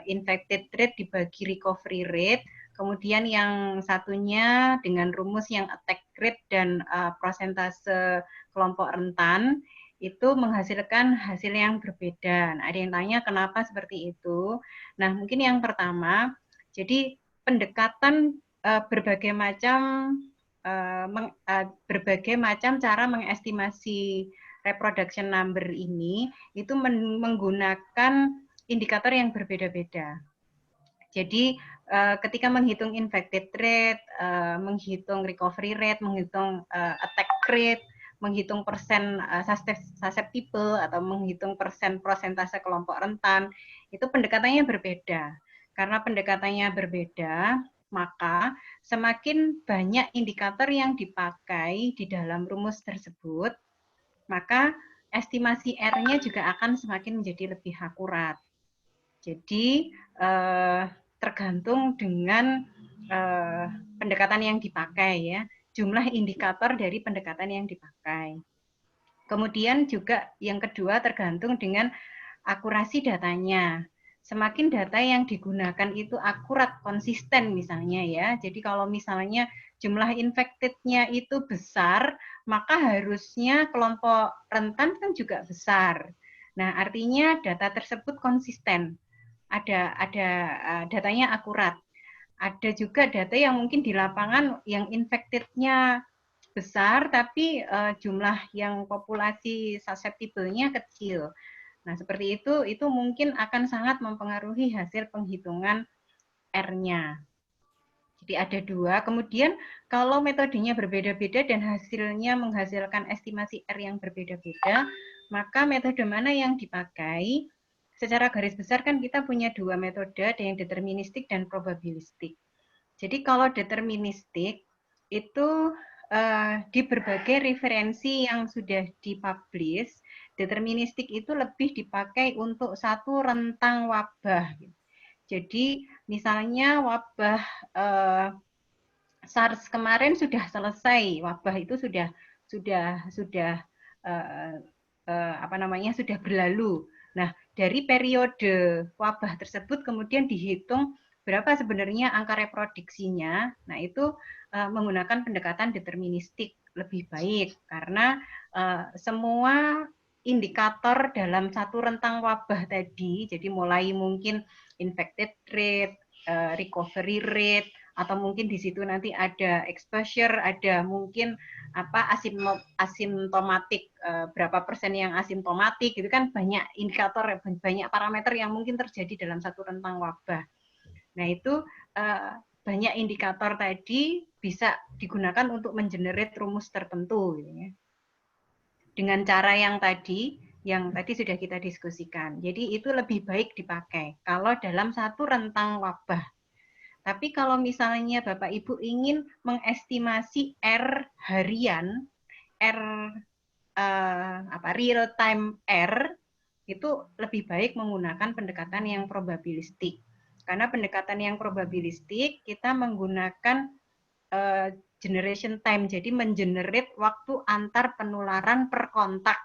infected rate dibagi recovery rate, kemudian yang satunya dengan rumus yang attack rate dan persentase kelompok rentan, itu menghasilkan hasil yang berbeda. Nah, ada yang tanya kenapa seperti itu. Nah, mungkin yang pertama, jadi pendekatan berbagai macam cara mengestimasi reproduction number ini itu menggunakan indikator yang berbeda-beda. Jadi ketika menghitung infected rate, menghitung recovery rate, menghitung attack rate, menghitung persen susceptible atau menghitung persentase kelompok rentan, itu pendekatannya berbeda. Karena pendekatannya berbeda, maka semakin banyak indikator yang dipakai di dalam rumus tersebut, maka estimasi R-nya juga akan semakin menjadi lebih akurat. Jadi tergantung dengan pendekatan yang dipakai ya, jumlah indikator dari pendekatan yang dipakai. Kemudian juga yang kedua tergantung dengan akurasi datanya. Semakin data yang digunakan itu akurat, konsisten misalnya ya. Jadi kalau misalnya jumlah infected-nya itu besar, maka harusnya kelompok rentan kan juga besar. Nah, artinya data tersebut konsisten. Ada datanya akurat. Ada juga data yang mungkin di lapangan yang infected-nya besar, tapi jumlah yang populasi susceptible-nya kecil. Nah, seperti itu mungkin akan sangat mempengaruhi hasil penghitungan R-nya. Jadi ada dua. Kemudian kalau metodenya berbeda-beda dan hasilnya menghasilkan estimasi R yang berbeda-beda, maka metode mana yang dipakai? Secara garis besar kan kita punya dua metode, ada yang deterministik dan probabilistik. Jadi kalau deterministik itu di berbagai referensi yang sudah dipublish, deterministik itu lebih dipakai untuk satu rentang wabah. Jadi misalnya wabah SARS kemarin sudah selesai, wabah itu sudah berlalu. Nah, dari periode wabah tersebut kemudian dihitung berapa sebenarnya angka reproduksinya. Nah, itu menggunakan pendekatan deterministik lebih baik karena semua indikator dalam satu rentang wabah tadi, jadi mulai mungkin infected rate, recovery rate, atau mungkin di situ nanti ada exposure, ada mungkin asimptomatik, berapa persen yang asimptomatik, gitu kan banyak indikator, banyak parameter yang mungkin terjadi dalam satu rentang wabah. Nah itu banyak indikator tadi bisa digunakan untuk mengenerate rumus tertentu, gitu ya. Dengan cara yang tadi sudah kita diskusikan. Jadi itu lebih baik dipakai kalau dalam satu rentang wabah. Tapi kalau misalnya Bapak Ibu ingin mengestimasi R harian, real time R, itu lebih baik menggunakan pendekatan yang probabilistik. Karena pendekatan yang probabilistik kita menggunakan generation time, jadi mengenerate waktu antar penularan per kontak.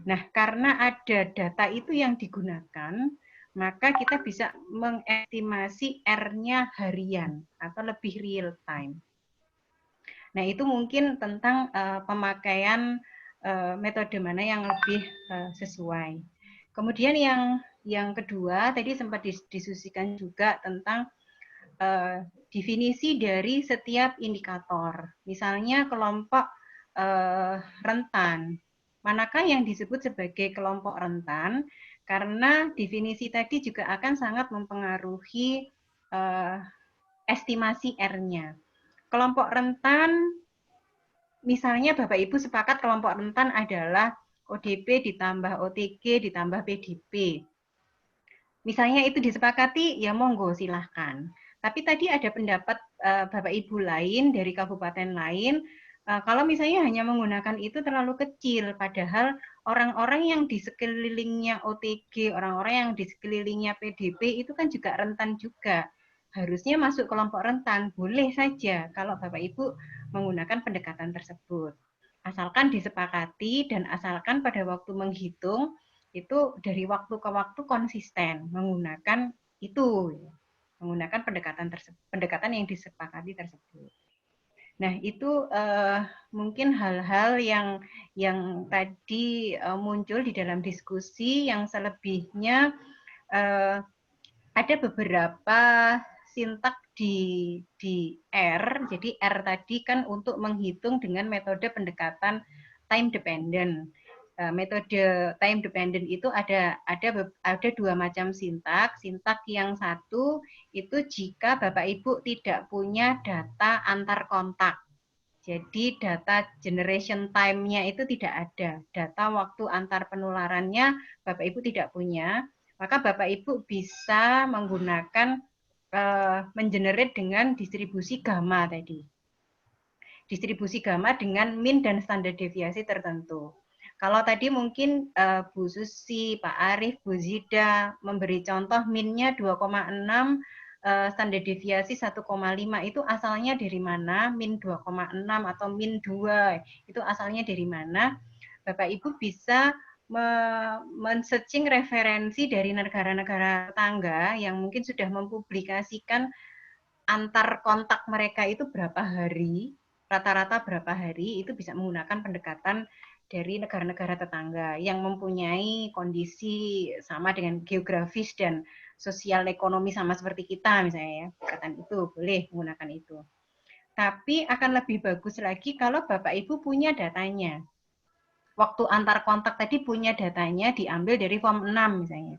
Nah, karena ada data itu yang digunakan, maka kita bisa mengestimasi R-nya harian atau lebih real time. Nah, itu mungkin tentang pemakaian metode mana yang lebih sesuai. Kemudian yang kedua, tadi sempat diskusikan juga tentang definisi dari setiap indikator. Misalnya kelompok rentan. Manakah yang disebut sebagai kelompok rentan? Karena definisi tadi juga akan sangat mempengaruhi estimasi R-nya. Kelompok rentan, misalnya Bapak Ibu sepakat kelompok rentan adalah ODP ditambah OTG ditambah PDP. Misalnya itu disepakati, ya monggo silahkan. Tapi tadi ada pendapat Bapak Ibu lain dari kabupaten lain, kalau misalnya hanya menggunakan itu terlalu kecil, padahal orang-orang yang di sekelilingnya OTG, orang-orang yang di sekelilingnya PDP itu kan juga rentan juga. Harusnya masuk kelompok rentan, boleh saja kalau Bapak Ibu menggunakan pendekatan tersebut. Asalkan disepakati dan asalkan pada waktu menghitung, itu dari waktu ke waktu konsisten menggunakan itu, menggunakan pendekatan yang disepakati tersebut. Nah, itu mungkin hal-hal yang tadi muncul di dalam diskusi. Yang selebihnya ada beberapa sintak di R. Jadi R tadi kan untuk menghitung dengan metode pendekatan time dependent. Metode time dependent itu ada dua macam sintak. Sintak yang satu itu jika Bapak Ibu tidak punya data antar kontak. Jadi data generation time-nya itu tidak ada. Data waktu antar penularannya Bapak Ibu tidak punya, maka Bapak Ibu bisa menggunakan mengenerate dengan distribusi gamma tadi. Distribusi gamma dengan mean dan standar deviasi tertentu. Kalau tadi mungkin Bu Susi, Pak Arief, Bu Zida memberi contoh min-nya 2,6, standar deviasi 1,5, itu asalnya dari mana? Min 2,6 atau min 2, itu asalnya dari mana? Bapak Ibu bisa men-searching referensi dari negara-negara tetangga yang mungkin sudah mempublikasikan antar kontak mereka itu berapa hari, rata-rata berapa hari, itu bisa menggunakan pendekatan dari negara-negara tetangga yang mempunyai kondisi sama dengan geografis dan sosial ekonomi sama seperti kita misalnya ya. Pendekatan itu boleh menggunakan itu. Tapi akan lebih bagus lagi kalau Bapak Ibu punya datanya. Waktu antar kontak tadi punya datanya diambil dari form 6 misalnya.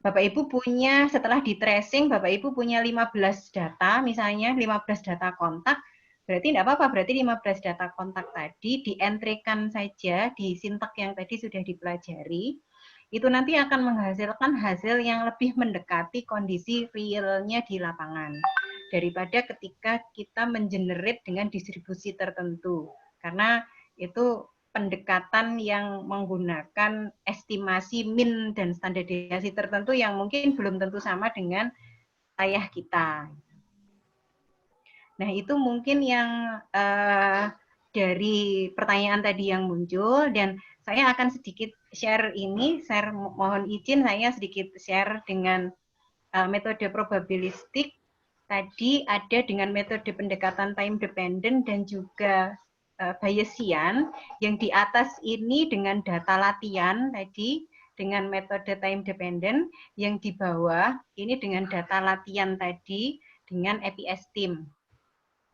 Bapak Ibu punya, setelah di tracing, Bapak Ibu punya 15 data, misalnya 15 data kontak, berarti tidak apa-apa, berarti 15 data kontak tadi dientrekan saja di sintak yang tadi sudah dipelajari, itu nanti akan menghasilkan hasil yang lebih mendekati kondisi realnya di lapangan, daripada ketika kita mengenerate dengan distribusi tertentu, karena itu pendekatan yang menggunakan estimasi min dan standar deviasi tertentu yang mungkin belum tentu sama dengan ayah kita. Nah, itu mungkin yang dari pertanyaan tadi yang muncul, dan saya akan sedikit share ini, mohon izin saya sedikit share dengan metode probabilistik. Tadi ada dengan metode pendekatan time dependent dan juga Bayesian, yang di atas ini dengan data latihan tadi dengan metode time dependent, yang di bawah ini dengan data latihan tadi dengan EPSTIM,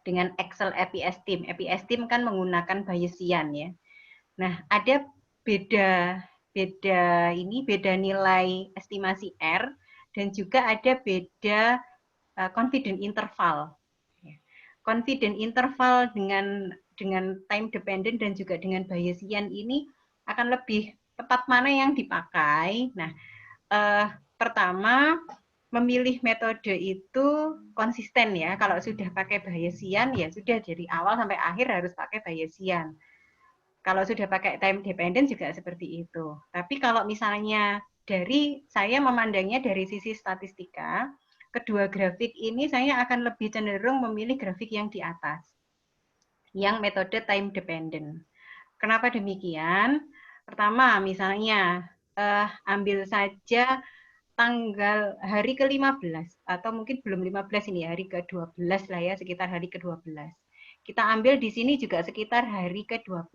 dengan Excel EPSTIM. EPSTIM kan menggunakan Bayesian ya. Nah, ada beda nilai estimasi R, dan juga ada beda confidence interval. Confidence interval dengan time dependent dan juga dengan Bayesian ini akan lebih tepat mana yang dipakai. Nah, pertama memilih metode itu konsisten ya. Kalau sudah pakai Bayesian ya sudah dari awal sampai akhir harus pakai Bayesian. Kalau sudah pakai time dependent juga seperti itu. Tapi kalau misalnya saya memandangnya dari sisi statistika, kedua grafik ini saya akan lebih cenderung memilih grafik yang di atas, yang metode time dependent. Kenapa demikian? Pertama, misalnya ambil saja tanggal hari ke-15 atau mungkin belum 15 ini, hari ke-12 lah ya, sekitar hari ke-12. Kita ambil di sini juga sekitar hari ke-12.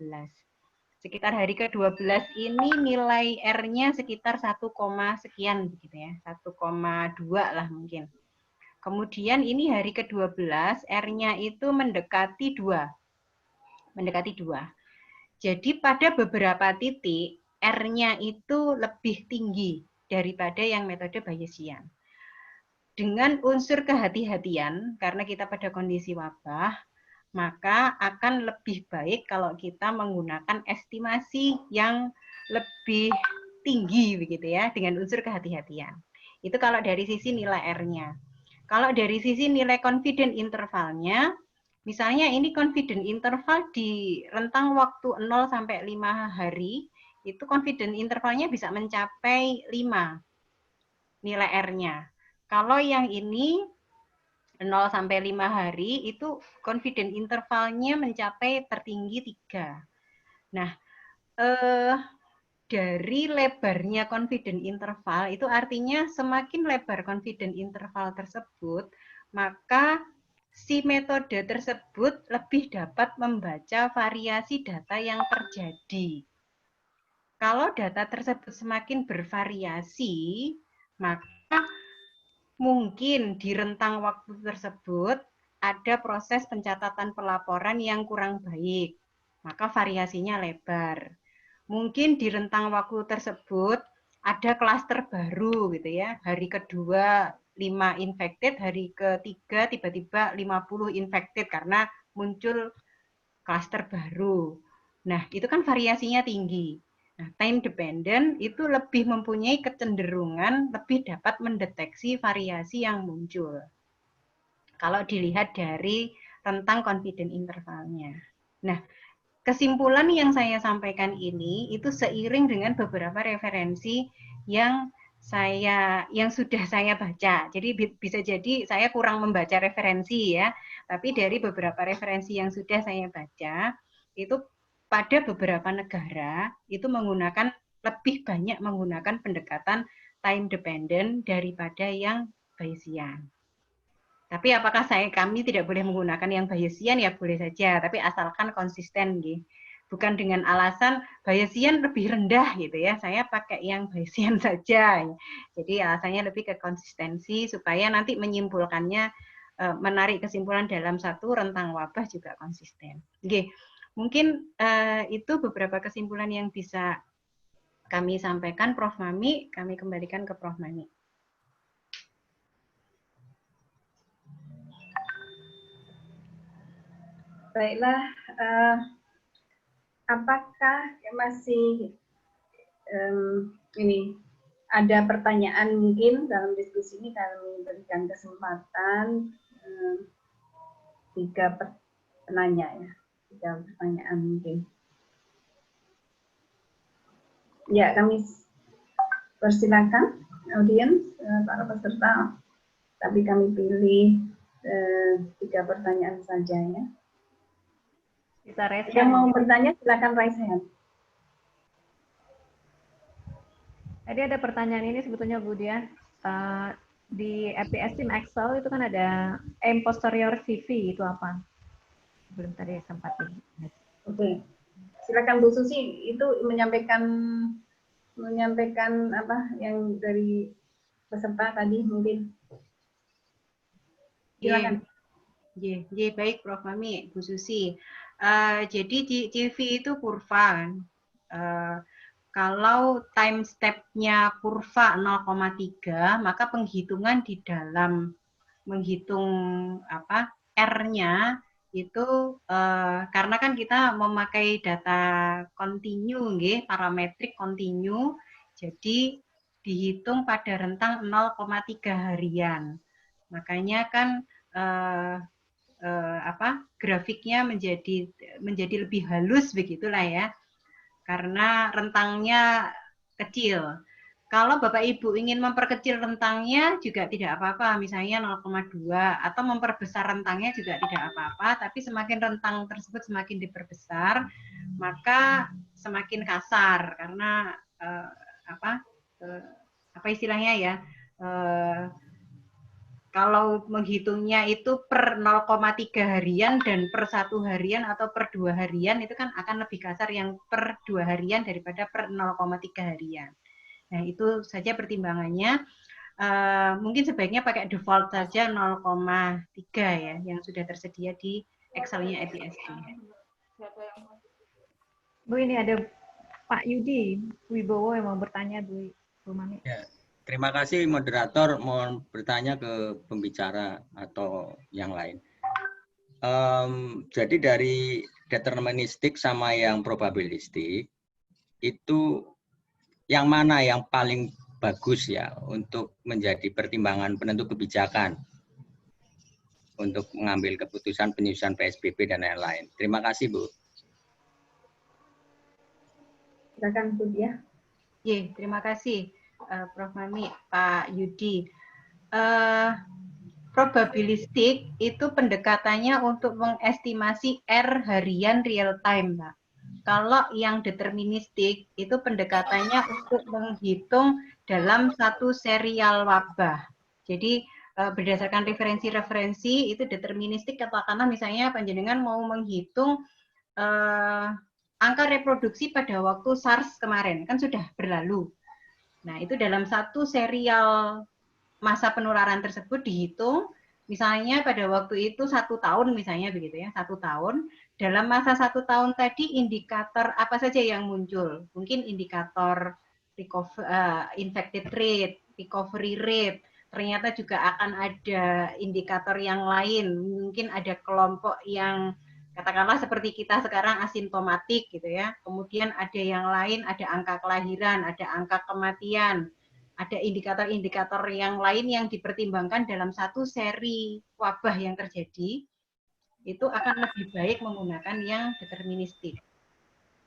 Sekitar hari ke-12 ini nilai R-nya sekitar 1, sekian begitu ya, 1,2 lah mungkin. Kemudian ini hari ke-12, R-nya itu mendekati 2. Mendekati 2. Jadi pada beberapa titik, R-nya itu lebih tinggi daripada yang metode Bayesian. Dengan unsur kehati-hatian, karena kita pada kondisi wabah, maka akan lebih baik kalau kita menggunakan estimasi yang lebih tinggi begitu ya, dengan unsur kehati-hatian. Itu kalau dari sisi nilai R-nya. Kalau dari sisi nilai confidence intervalnya, misalnya ini confidence interval di rentang waktu 0 sampai 5 hari, itu confidence intervalnya bisa mencapai 5 nilai R-nya. Kalau yang ini 0 sampai 5 hari itu confidence intervalnya mencapai tertinggi 3. Nah, dari lebarnya confidence interval itu artinya semakin lebar confidence interval tersebut, maka si metode tersebut lebih dapat membaca variasi data yang terjadi. Kalau data tersebut semakin bervariasi, maka mungkin di rentang waktu tersebut ada proses pencatatan pelaporan yang kurang baik, maka variasinya lebar. Mungkin di rentang waktu tersebut ada klaster baru gitu ya, hari kedua 5 infected, hari ketiga tiba-tiba 50 infected karena muncul klaster baru. Nah, itu kan variasinya tinggi. Nah, time dependent itu lebih mempunyai kecenderungan lebih dapat mendeteksi variasi yang muncul. Kalau dilihat dari rentang confidence intervalnya. Nah, kesimpulan yang saya sampaikan ini itu seiring dengan beberapa referensi yang sudah saya baca. Jadi bisa jadi saya kurang membaca referensi ya, tapi dari beberapa referensi yang sudah saya baca itu pada beberapa negara itu lebih banyak menggunakan pendekatan time dependent daripada yang Bayesian. Tapi apakah kami tidak boleh menggunakan yang Bayesian? Ya boleh saja, tapi asalkan konsisten gitu. Bukan dengan alasan Bayesian lebih rendah gitu ya, saya pakai yang Bayesian saja. Jadi alasannya lebih ke konsistensi supaya nanti menyimpulkannya, menarik kesimpulan dalam satu rentang wabah juga konsisten. Oke. Mungkin itu beberapa kesimpulan yang bisa kami sampaikan, Prof. Mami. Kami kembalikan ke Prof. Mami. Baiklah, apakah masih ini ada pertanyaan mungkin dalam diskusi ini? Kami berikan kesempatan 3 penanya ya. 3 pertanyaan mungkin. Ya, kami persilakan audiens, para peserta, tapi kami pilih 3 pertanyaan saja ya. Kita raise yang mau bertanya silakan raise hand. Tadi ada pertanyaan ini sebetulnya Bu Dian, di EPS Excel itu kan ada aim posterior CV, itu apa? Belum tadi sempat ini. Oke, silakan Bu Susi, itu menyampaikan apa yang dari peserta tadi mungkin. Silakan. Baik Prof. Mami, Bu Susi. Jadi CV itu kurva kan. Kalau time step-nya kurva 0,3, maka penghitungan di dalam menghitung R-nya itu karena kan kita memakai data kontinu, parametrik kontinu, jadi dihitung pada rentang 0,3 harian. Makanya kan grafiknya menjadi lebih halus begitulah ya, karena rentangnya kecil. Kalau Bapak Ibu ingin memperkecil rentangnya juga tidak apa-apa, misalnya 0,2 atau memperbesar rentangnya juga tidak apa-apa, tapi semakin rentang tersebut semakin diperbesar, maka semakin kasar karena apa istilahnya ya? Kalau menghitungnya itu per 0,3 harian dan per 1 harian atau per 2 harian itu kan akan lebih kasar yang per 2 harian daripada per 0,3 harian. Nah, itu saja pertimbangannya. Mungkin sebaiknya pakai default saja 0,3 ya, yang sudah tersedia di Excel-nya EPSD. Bu, ini ada Pak Yudi Wibowo yang mau bertanya, Bu Mami. Ya, terima kasih moderator. Mohon bertanya ke pembicara atau yang lain. Jadi dari deterministik sama yang probabilistik, itu yang mana yang paling bagus ya untuk menjadi pertimbangan penentu kebijakan untuk mengambil keputusan penyusunan PSBB dan lain-lain. Terima kasih, Bu. Silakan Bu Dia. Terima kasih Prof. Mami, Pak Yudi. Probabilistik itu pendekatannya untuk mengestimasi R harian real time, Pak. Kalau yang deterministik itu pendekatannya untuk menghitung dalam satu serial wabah. Jadi berdasarkan referensi-referensi itu deterministik, katakanlah misalnya panjenengan mau menghitung angka reproduksi pada waktu SARS kemarin, kan sudah berlalu. Nah, itu dalam satu serial masa penularan tersebut dihitung, misalnya pada waktu itu 1 tahun misalnya begitu ya, 1 tahun. Dalam masa 1 tahun tadi indikator apa saja yang muncul? Mungkin indikator infected rate, recovery rate, ternyata juga akan ada indikator yang lain. Mungkin ada kelompok yang katakanlah seperti kita sekarang asimptomatik gitu ya. Kemudian ada yang lain, ada angka kelahiran, ada angka kematian, ada indikator-indikator yang lain yang dipertimbangkan dalam satu seri wabah yang terjadi. Itu akan lebih baik menggunakan yang deterministik.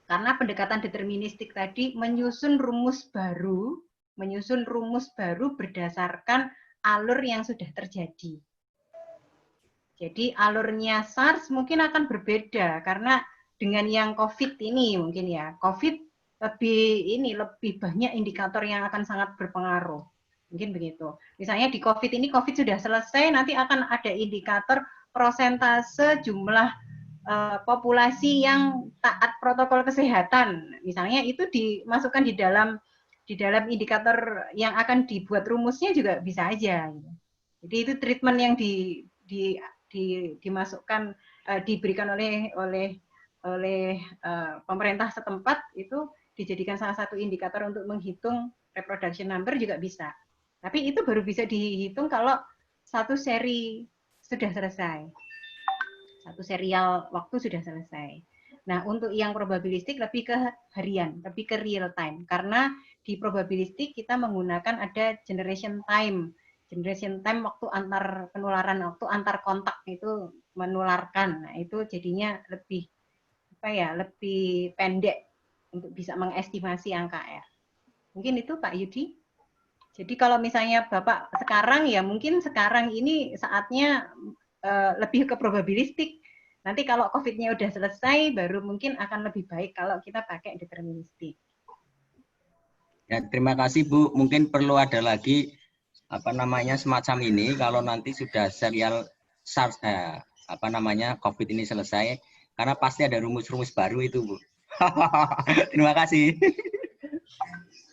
Karena pendekatan deterministik tadi menyusun rumus baru berdasarkan alur yang sudah terjadi. Jadi alurnya SARS mungkin akan berbeda karena dengan yang COVID ini mungkin ya, COVID lebih banyak indikator yang akan sangat berpengaruh. Mungkin begitu. Misalnya di COVID ini, COVID sudah selesai, nanti akan ada indikator persentase jumlah populasi yang taat protokol kesehatan. Misalnya itu dimasukkan di dalam indikator yang akan dibuat rumusnya juga bisa aja. Jadi itu treatment yang dimasukkan diberikan oleh pemerintah setempat itu dijadikan salah satu indikator untuk menghitung reproduction number juga bisa. Tapi itu baru bisa dihitung kalau satu seri sudah selesai. Satu serial waktu sudah selesai. Nah, untuk yang probabilistik lebih ke harian, lebih ke real time. Karena di probabilistik kita menggunakan ada generation time. Generation time waktu antar penularan, waktu antar kontak itu menularkan. Nah, itu jadinya lebih lebih pendek untuk bisa mengestimasi angka R. Mungkin itu Pak Yudi. Jadi kalau misalnya Bapak sekarang ya mungkin sekarang ini saatnya lebih ke probabilistik. Nanti kalau COVID-nya udah selesai baru mungkin akan lebih baik kalau kita pakai deterministik. Ya, terima kasih Bu. Mungkin perlu ada lagi semacam ini kalau nanti sudah serial SARS COVID ini selesai, karena pasti ada rumus-rumus baru itu Bu. Terima kasih.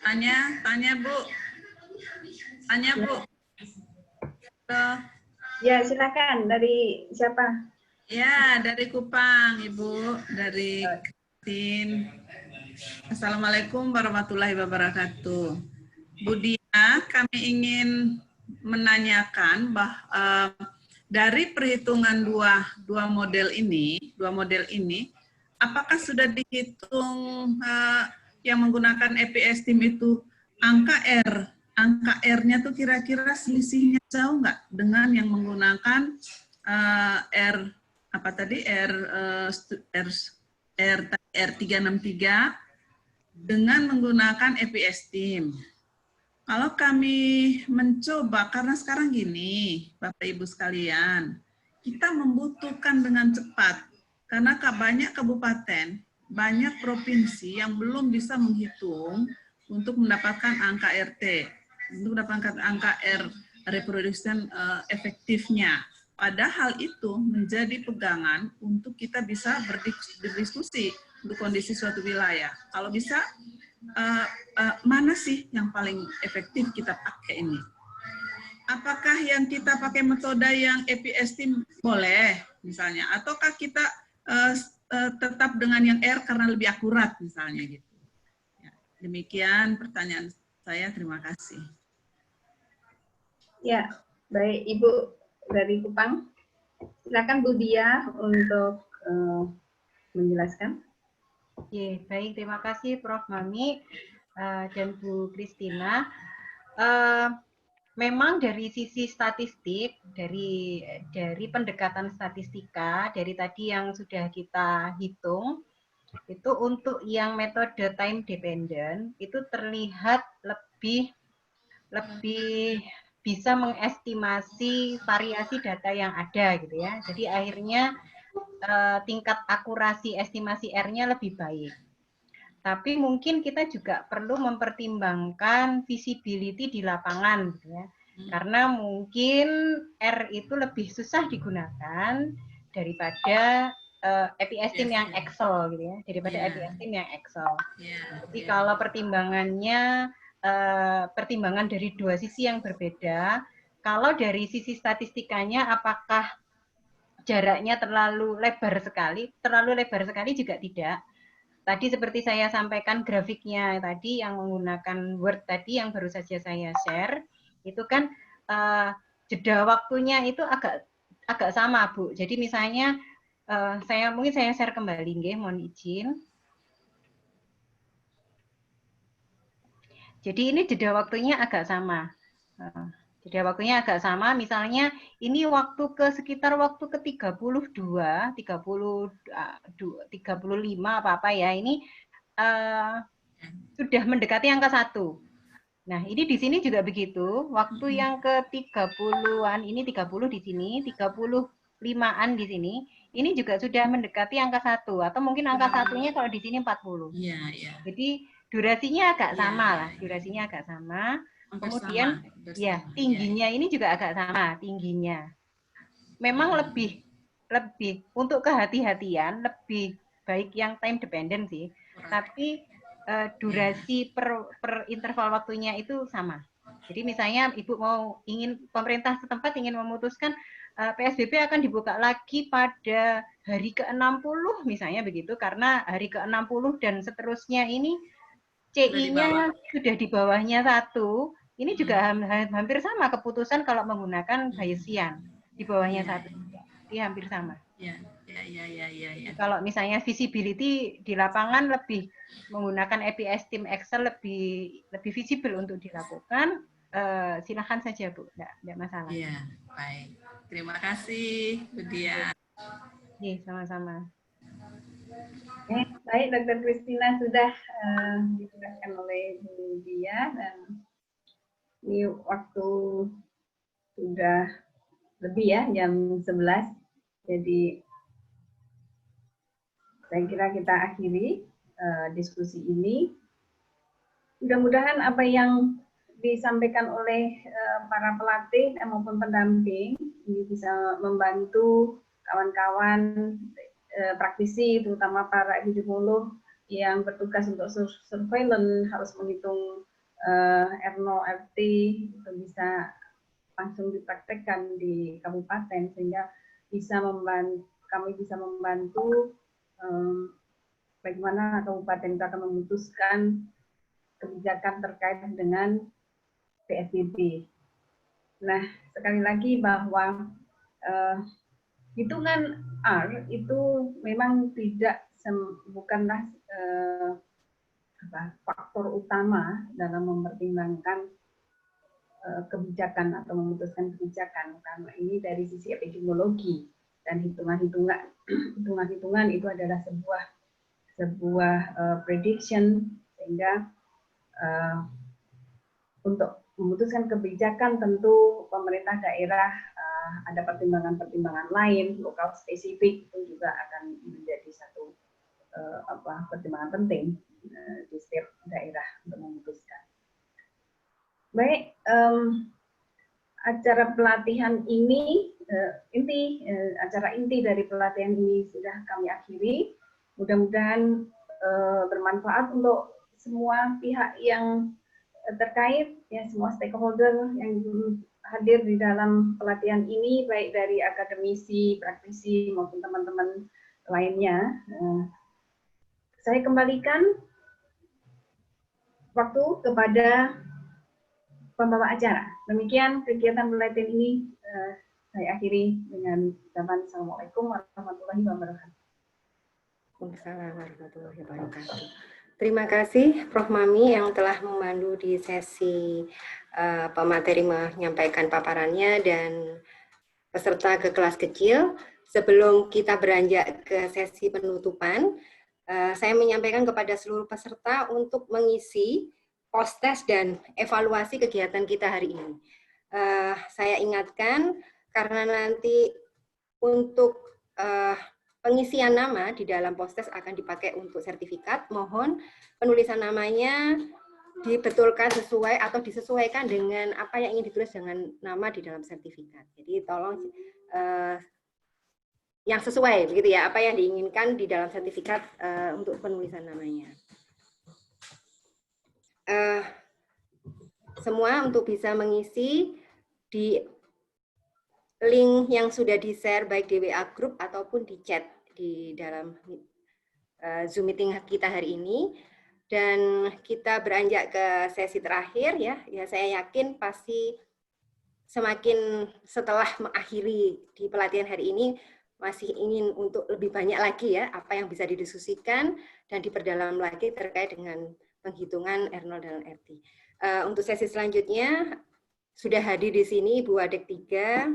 Tanya Bu. Tanya Bu. Ya, silakan. Dari siapa? Ya, dari Kupang, Ibu. Dari Tin. Assalamualaikum warahmatullahi wabarakatuh. Bu Dia, kami ingin menanyakan dari perhitungan dua model ini, apakah sudah dihitung yang menggunakan EPSTIM itu angka R? Angka R-nya tuh kira-kira selisihnya jauh nggak dengan yang menggunakan R363 dengan menggunakan EPSTIM. Kalau kami mencoba, karena sekarang gini, Bapak Ibu sekalian, kita membutuhkan dengan cepat, karena banyak kabupaten, banyak provinsi yang belum bisa menghitung untuk mendapatkan angka RT, untuk mendapatkan angka reproduction efektifnya. Padahal itu menjadi pegangan untuk kita bisa berdiskusi untuk kondisi suatu wilayah. Kalau bisa, mana sih yang paling efektif kita pakai ini? Apakah yang kita pakai metode yang EPSTIM boleh misalnya, ataukah kita tetap dengan yang R karena lebih akurat misalnya gitu? Ya, demikian pertanyaan saya. Terima kasih. Ya, baik Ibu dari Kupang. Silakan Bu Dia untuk menjelaskan. Baik, terima kasih Prof. Mami dan Bu Kristina. Memang dari sisi statistik, dari pendekatan statistika, dari tadi yang sudah kita hitung, itu untuk yang metode time dependent, itu terlihat lebih bisa mengestimasi variasi data yang ada gitu ya. Jadi akhirnya tingkat akurasi estimasi R-nya lebih baik. Tapi mungkin kita juga perlu mempertimbangkan visibility di lapangan gitu ya. Karena mungkin R itu lebih susah digunakan daripada EPSTIM yang Excel gitu ya, daripada EPSTIM yang Excel. Jadi kalau pertimbangannya pertimbangan dari dua sisi yang berbeda, kalau dari sisi statistikanya apakah jaraknya terlalu lebar sekali juga tidak. Tadi seperti saya sampaikan grafiknya tadi yang menggunakan Word tadi yang baru saja saya share, itu kan jeda waktunya itu agak sama, Bu. Jadi misalnya saya share kembali nggih, mohon izin. Jadi ini jeda waktunya agak sama. Jeda waktunya agak sama, misalnya ini waktu sekitar waktu ke 35 apa-apa ya, ini sudah mendekati angka 1. Nah, ini di sini juga begitu, waktu yang ke 30-an, ini 30 di sini, 35-an di sini, ini juga sudah mendekati angka 1, atau mungkin angka satunya kalau di sini 40. Jadi durasinya agak sama lah, durasinya agak sama. Kemudian ya tingginya ini juga agak sama tingginya. Memang lebih untuk kehati-hatian lebih baik yang time dependent sih. Tapi durasi per interval waktunya itu sama. Jadi misalnya Ibu pemerintah setempat ingin memutuskan PSBB akan dibuka lagi pada hari ke-60 misalnya begitu, karena hari ke-60 dan seterusnya ini CI-nya sudah di bawahnya 1. Ini juga hampir sama keputusan kalau menggunakan Bayesian di bawahnya 1. Ini hampir sama. Kalau misalnya visibility di lapangan lebih menggunakan EPSTIM Excel lebih visible untuk dilakukan, silakan saja Bu, tidak masalah. Iya, baik. Terima kasih, Bu Dia. Iya, sama-sama. Baik, Dr. Kristina sudah dijelaskan oleh Bu Dia, dan ini waktu sudah lebih ya, jam 11. Jadi saya kira kita akhiri diskusi ini. Mudah-mudahan apa yang disampaikan oleh para pelatih maupun pendamping ini bisa membantu kawan-kawan praktisi, terutama para epidemiolog yang bertugas untuk surveillance, harus menghitung R0, RT, itu bisa langsung dipraktekkan di kabupaten, sehingga kami bisa membantu bagaimana kabupaten itu akan memutuskan kebijakan terkait dengan PSBB. Nah, sekali lagi bahwa hitungan R itu memang bukanlah faktor utama dalam mempertimbangkan kebijakan atau memutuskan kebijakan, karena ini dari sisi epidemiologi, dan hitungan-hitungan itu adalah sebuah prediction, sehingga untuk memutuskan kebijakan tentu pemerintah daerah ada pertimbangan-pertimbangan lain, lokal spesifik itu juga akan menjadi satu pertimbangan penting di setiap daerah untuk memutuskan. Baik, acara pelatihan ini acara inti dari pelatihan ini sudah kami akhiri. Mudah-mudahan bermanfaat untuk semua pihak yang terkait, ya semua stakeholder yang hadir di dalam pelatihan ini, baik dari akademisi, praktisi maupun teman-teman lainnya. Saya kembalikan waktu kepada pembawa acara. Demikian kegiatan pelatihan ini saya akhiri dengan ucapan Assalamualaikum warahmatullahi wabarakatuh. Waalaikumsalam warahmatullahi wabarakatuh. Terima kasih Prof. Mami yang telah memandu di sesi pemateri menyampaikan paparannya dan peserta ke kelas kecil. Sebelum kita beranjak ke sesi penutupan, saya menyampaikan kepada seluruh peserta untuk mengisi post-test dan evaluasi kegiatan kita hari ini. Saya ingatkan karena nanti untuk pengisian nama di dalam post-test akan dipakai untuk sertifikat, mohon penulisan namanya dibetulkan sesuai atau disesuaikan dengan apa yang ingin ditulis dengan nama di dalam sertifikat. Jadi tolong yang sesuai begitu ya, apa yang diinginkan di dalam sertifikat untuk penulisan namanya. Semua untuk bisa mengisi di link yang sudah di-share baik di WA Group ataupun di chat di dalam Zoom meeting kita hari ini. Dan kita beranjak ke sesi terakhir ya. Ya saya yakin pasti semakin setelah mengakhiri di pelatihan hari ini masih ingin untuk lebih banyak lagi ya apa yang bisa didiskusikan dan diperdalam lagi terkait dengan penghitungan R0 dan RT. Untuk sesi selanjutnya sudah hadir di sini Ibu Adek 3,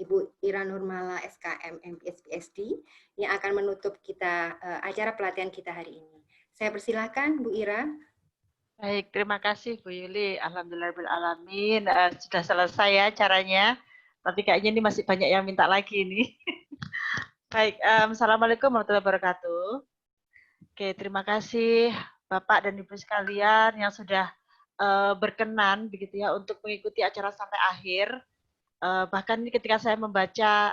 Ibu Ira Nurmala SKM MPS PSD yang akan menutup kita acara pelatihan kita hari ini. Saya persilahkan Bu Ira. Baik, terima kasih Bu Yuli. Alhamdulillahirrahmanirrahim. Sudah selesai ya caranya, tapi kayaknya ini masih banyak yang minta lagi nih. Baik, Assalamualaikum warahmatullahi wabarakatuh. Oke, terima kasih Bapak dan Ibu sekalian yang sudah berkenan begitu ya untuk mengikuti acara sampai akhir. Bahkan ini ketika saya membaca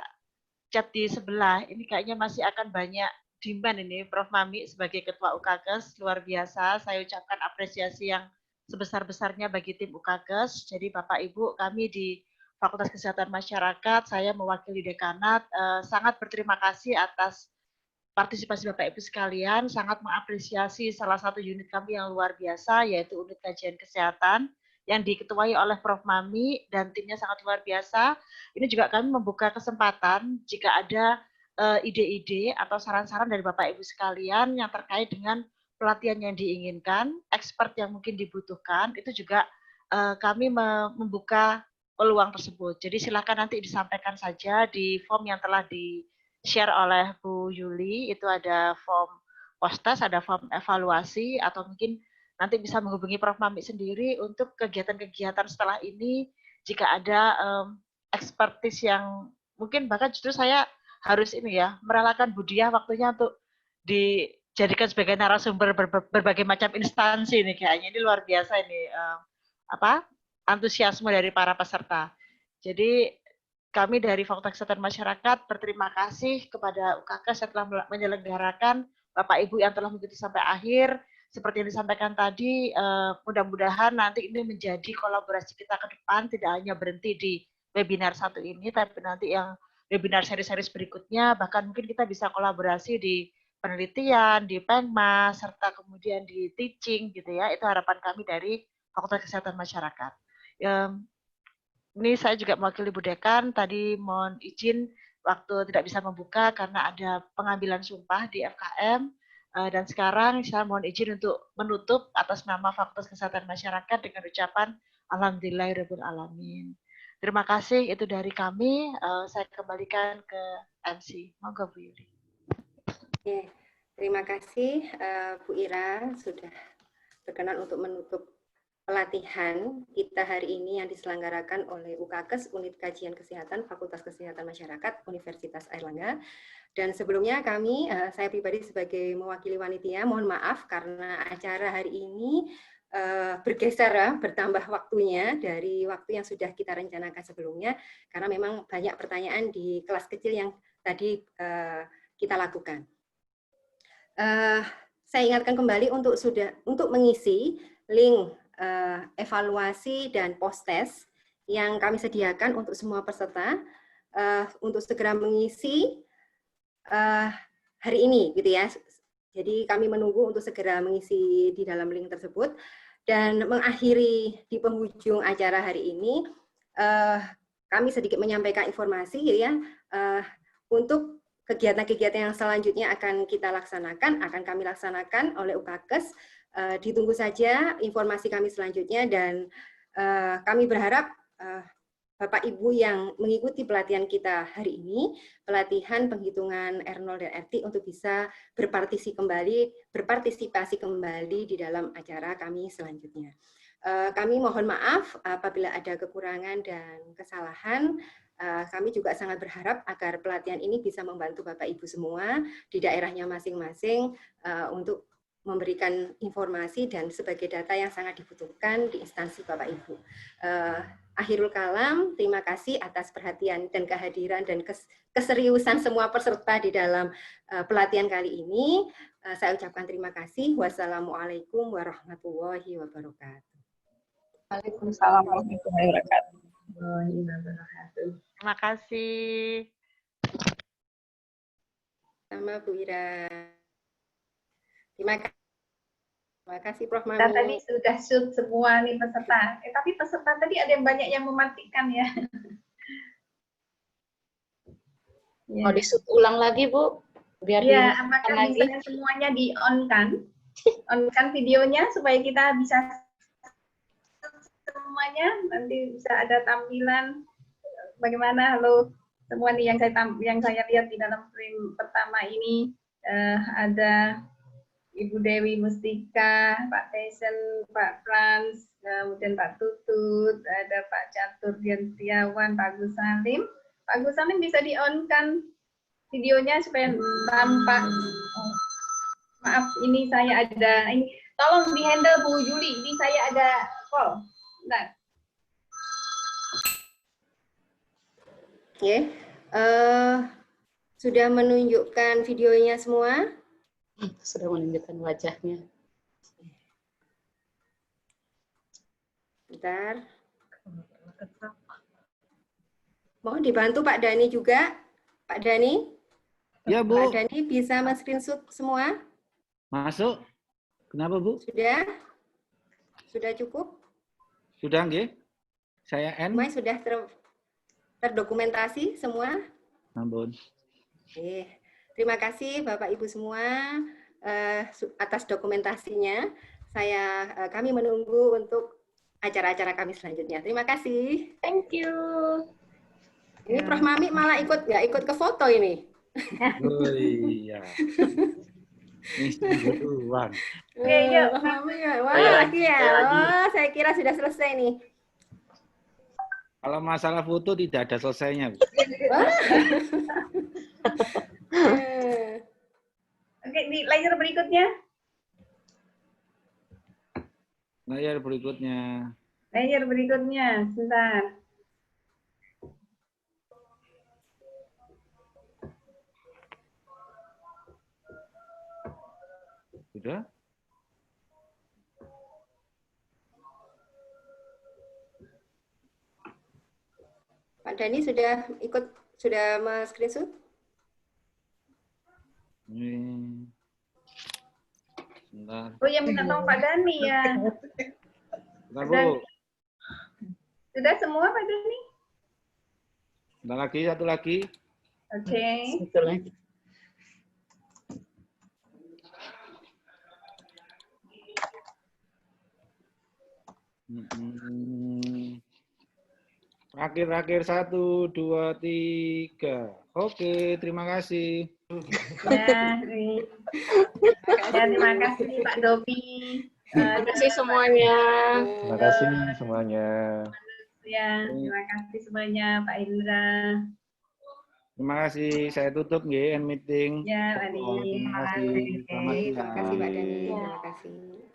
chat di sebelah, ini kayaknya masih akan banyak demand ini. Prof. Mami sebagai Ketua UKAKES, luar biasa. Saya ucapkan apresiasi yang sebesar-besarnya bagi tim UKAKES. Jadi Bapak Ibu, kami di Fakultas Kesehatan Masyarakat, saya mewakili dekanat, sangat berterima kasih atas partisipasi Bapak Ibu sekalian, sangat mengapresiasi salah satu unit kami yang luar biasa, yaitu unit kajian kesehatan, yang diketuai oleh Prof. Mami dan timnya sangat luar biasa. Ini juga kami membuka kesempatan jika ada ide-ide atau saran-saran dari Bapak Ibu sekalian yang terkait dengan pelatihan yang diinginkan, expert yang mungkin dibutuhkan, itu juga kami membuka peluang tersebut. Jadi silakan nanti disampaikan saja di form yang telah di-share oleh Bu Yuli, itu ada form post-test, ada form evaluasi, atau mungkin nanti bisa menghubungi Prof. Mami sendiri untuk kegiatan-kegiatan setelah ini, jika ada expertise yang mungkin bahkan justru saya harus ini ya, merelakan Budiah waktunya untuk dijadikan sebagai narasumber berbagai macam instansi ini kayaknya. Ini luar biasa ini, antusiasme dari para peserta. Jadi kami dari Fakultas Kesehatan Masyarakat berterima kasih kepada UKAKES yang telah menyelenggarakan, Bapak Ibu yang telah mengikuti sampai akhir. Seperti yang disampaikan tadi, mudah-mudahan nanti ini menjadi kolaborasi kita ke depan, tidak hanya berhenti di webinar satu ini, tapi nanti yang webinar seri-seri berikutnya, bahkan mungkin kita bisa kolaborasi di penelitian, di Pengmas, serta kemudian di teaching, gitu ya. Itu harapan kami dari Fakultas Kesehatan Masyarakat. Ini saya juga mewakili Bu Dekan, tadi mohon izin waktu tidak bisa membuka karena ada pengambilan sumpah di FKM. Dan sekarang saya mohon izin untuk menutup atas nama Fakultas Kesehatan Masyarakat dengan ucapan Alhamdulillahirabbil alamin. Terima kasih, itu dari kami. Saya kembalikan ke MC. Monggo Bu Yuli. Terima kasih Bu Ira sudah berkenan untuk menutup pelatihan kita hari ini yang diselenggarakan oleh UKKES, Unit Kajian Kesehatan Fakultas Kesehatan Masyarakat Universitas Airlangga. Dan sebelumnya saya pribadi sebagai mewakili panitia, mohon maaf karena acara hari ini bergeser bertambah waktunya dari waktu yang sudah kita rencanakan sebelumnya, karena memang banyak pertanyaan di kelas kecil yang tadi kita lakukan. Saya ingatkan kembali untuk mengisi link evaluasi dan post-test yang kami sediakan untuk semua peserta untuk segera mengisi hari ini, gitu ya. Jadi kami menunggu untuk segera mengisi di dalam link tersebut dan mengakhiri di penghujung acara hari ini. Kami sedikit menyampaikan informasi, gitu ya, untuk kegiatan-kegiatan yang selanjutnya akan kami laksanakan oleh UKKES. Ditunggu saja informasi kami selanjutnya dan kami berharap Bapak Ibu yang mengikuti pelatihan kita hari ini, pelatihan penghitungan R0 dan RT untuk bisa berpartisipasi kembali di dalam acara kami selanjutnya. Kami mohon maaf apabila ada kekurangan dan kesalahan. Kami juga sangat berharap agar pelatihan ini bisa membantu Bapak Ibu semua di daerahnya masing-masing untuk memberikan informasi dan sebagai data yang sangat dibutuhkan di instansi Bapak Ibu. Akhirul kalam, terima kasih atas perhatian dan kehadiran dan keseriusan semua peserta di dalam pelatihan kali ini. Saya ucapkan terima kasih. Wassalamualaikum warahmatullahi wabarakatuh. Waalaikumsalam warahmatullahi wabarakatuh. Terima kasih. Sama Bu Ira. Terima kasih Prof. Mami. Kita tadi sudah shoot semua nih peserta. Tapi peserta tadi ada yang banyak yang mematikan ya. Mau di-shoot ulang lagi, Bu? Biar ya, apakah bisa semuanya di-on kan? On kan videonya supaya kita bisa semuanya, nanti bisa ada tampilan bagaimana. Halo semua nih yang saya lihat di dalam screen pertama ini ada Ibu Dewi Mustika, Pak Tyson, Pak Frans, kemudian Pak Tutut, ada Pak Catur Diantiawan, Pak Gus Salim. Pak Gus Salim bisa di-on-kan videonya supaya tampak. Oh, maaf, ini saya ada, ini tolong di-handle Bu Juli, ini saya ada call. Bentar. Oke, sudah menunjukkan videonya semua? Sudah menunjukkan wajahnya. Bentar. Mohon dibantu Pak Dani juga. Pak Dani? Ya, Bu. Pak Dani bisa men-screenshot semua? Masuk. Kenapa, Bu? Sudah? Sudah cukup? Sudah, nggih. Saya N. Semuanya sudah terdokumentasi semua? Ampun. Oke. Terima kasih Bapak Ibu semua atas dokumentasinya. Kami menunggu untuk acara-acara kami selanjutnya. Terima kasih. Thank you. Ini Prof. Mami malah nggak ikut ke foto ini. Oh iya. Ini duluan. Oke, yuk. Prof. Mami ya. Wah, lagi ya. Oh, saya kira sudah selesai nih. Kalau masalah foto tidak ada selesainya. Oke, di layar berikutnya. Layar berikutnya. Layar berikutnya, sebentar. Sudah? Pak Dani sudah screenshot? Sebentar. Oh ya, minta tolong Pak Dani ya. Sebentar, Bu. Sudah semua Pak Dani? Sebentar lagi, satu lagi. Oke. Satu lagi. Terakhir 1, 2, 3. Oke, terima kasih. Ya, terima kasih Pak Dobi. Terima kasih semuanya. Terima kasih semuanya. Ya, terima kasih semuanya Pak Indra. Terima kasih. Saya tutup nggih, end meeting. Ya, Pak Dini. Terima kasih. Selamat siang. Terima kasih Pak Dani. Terima kasih.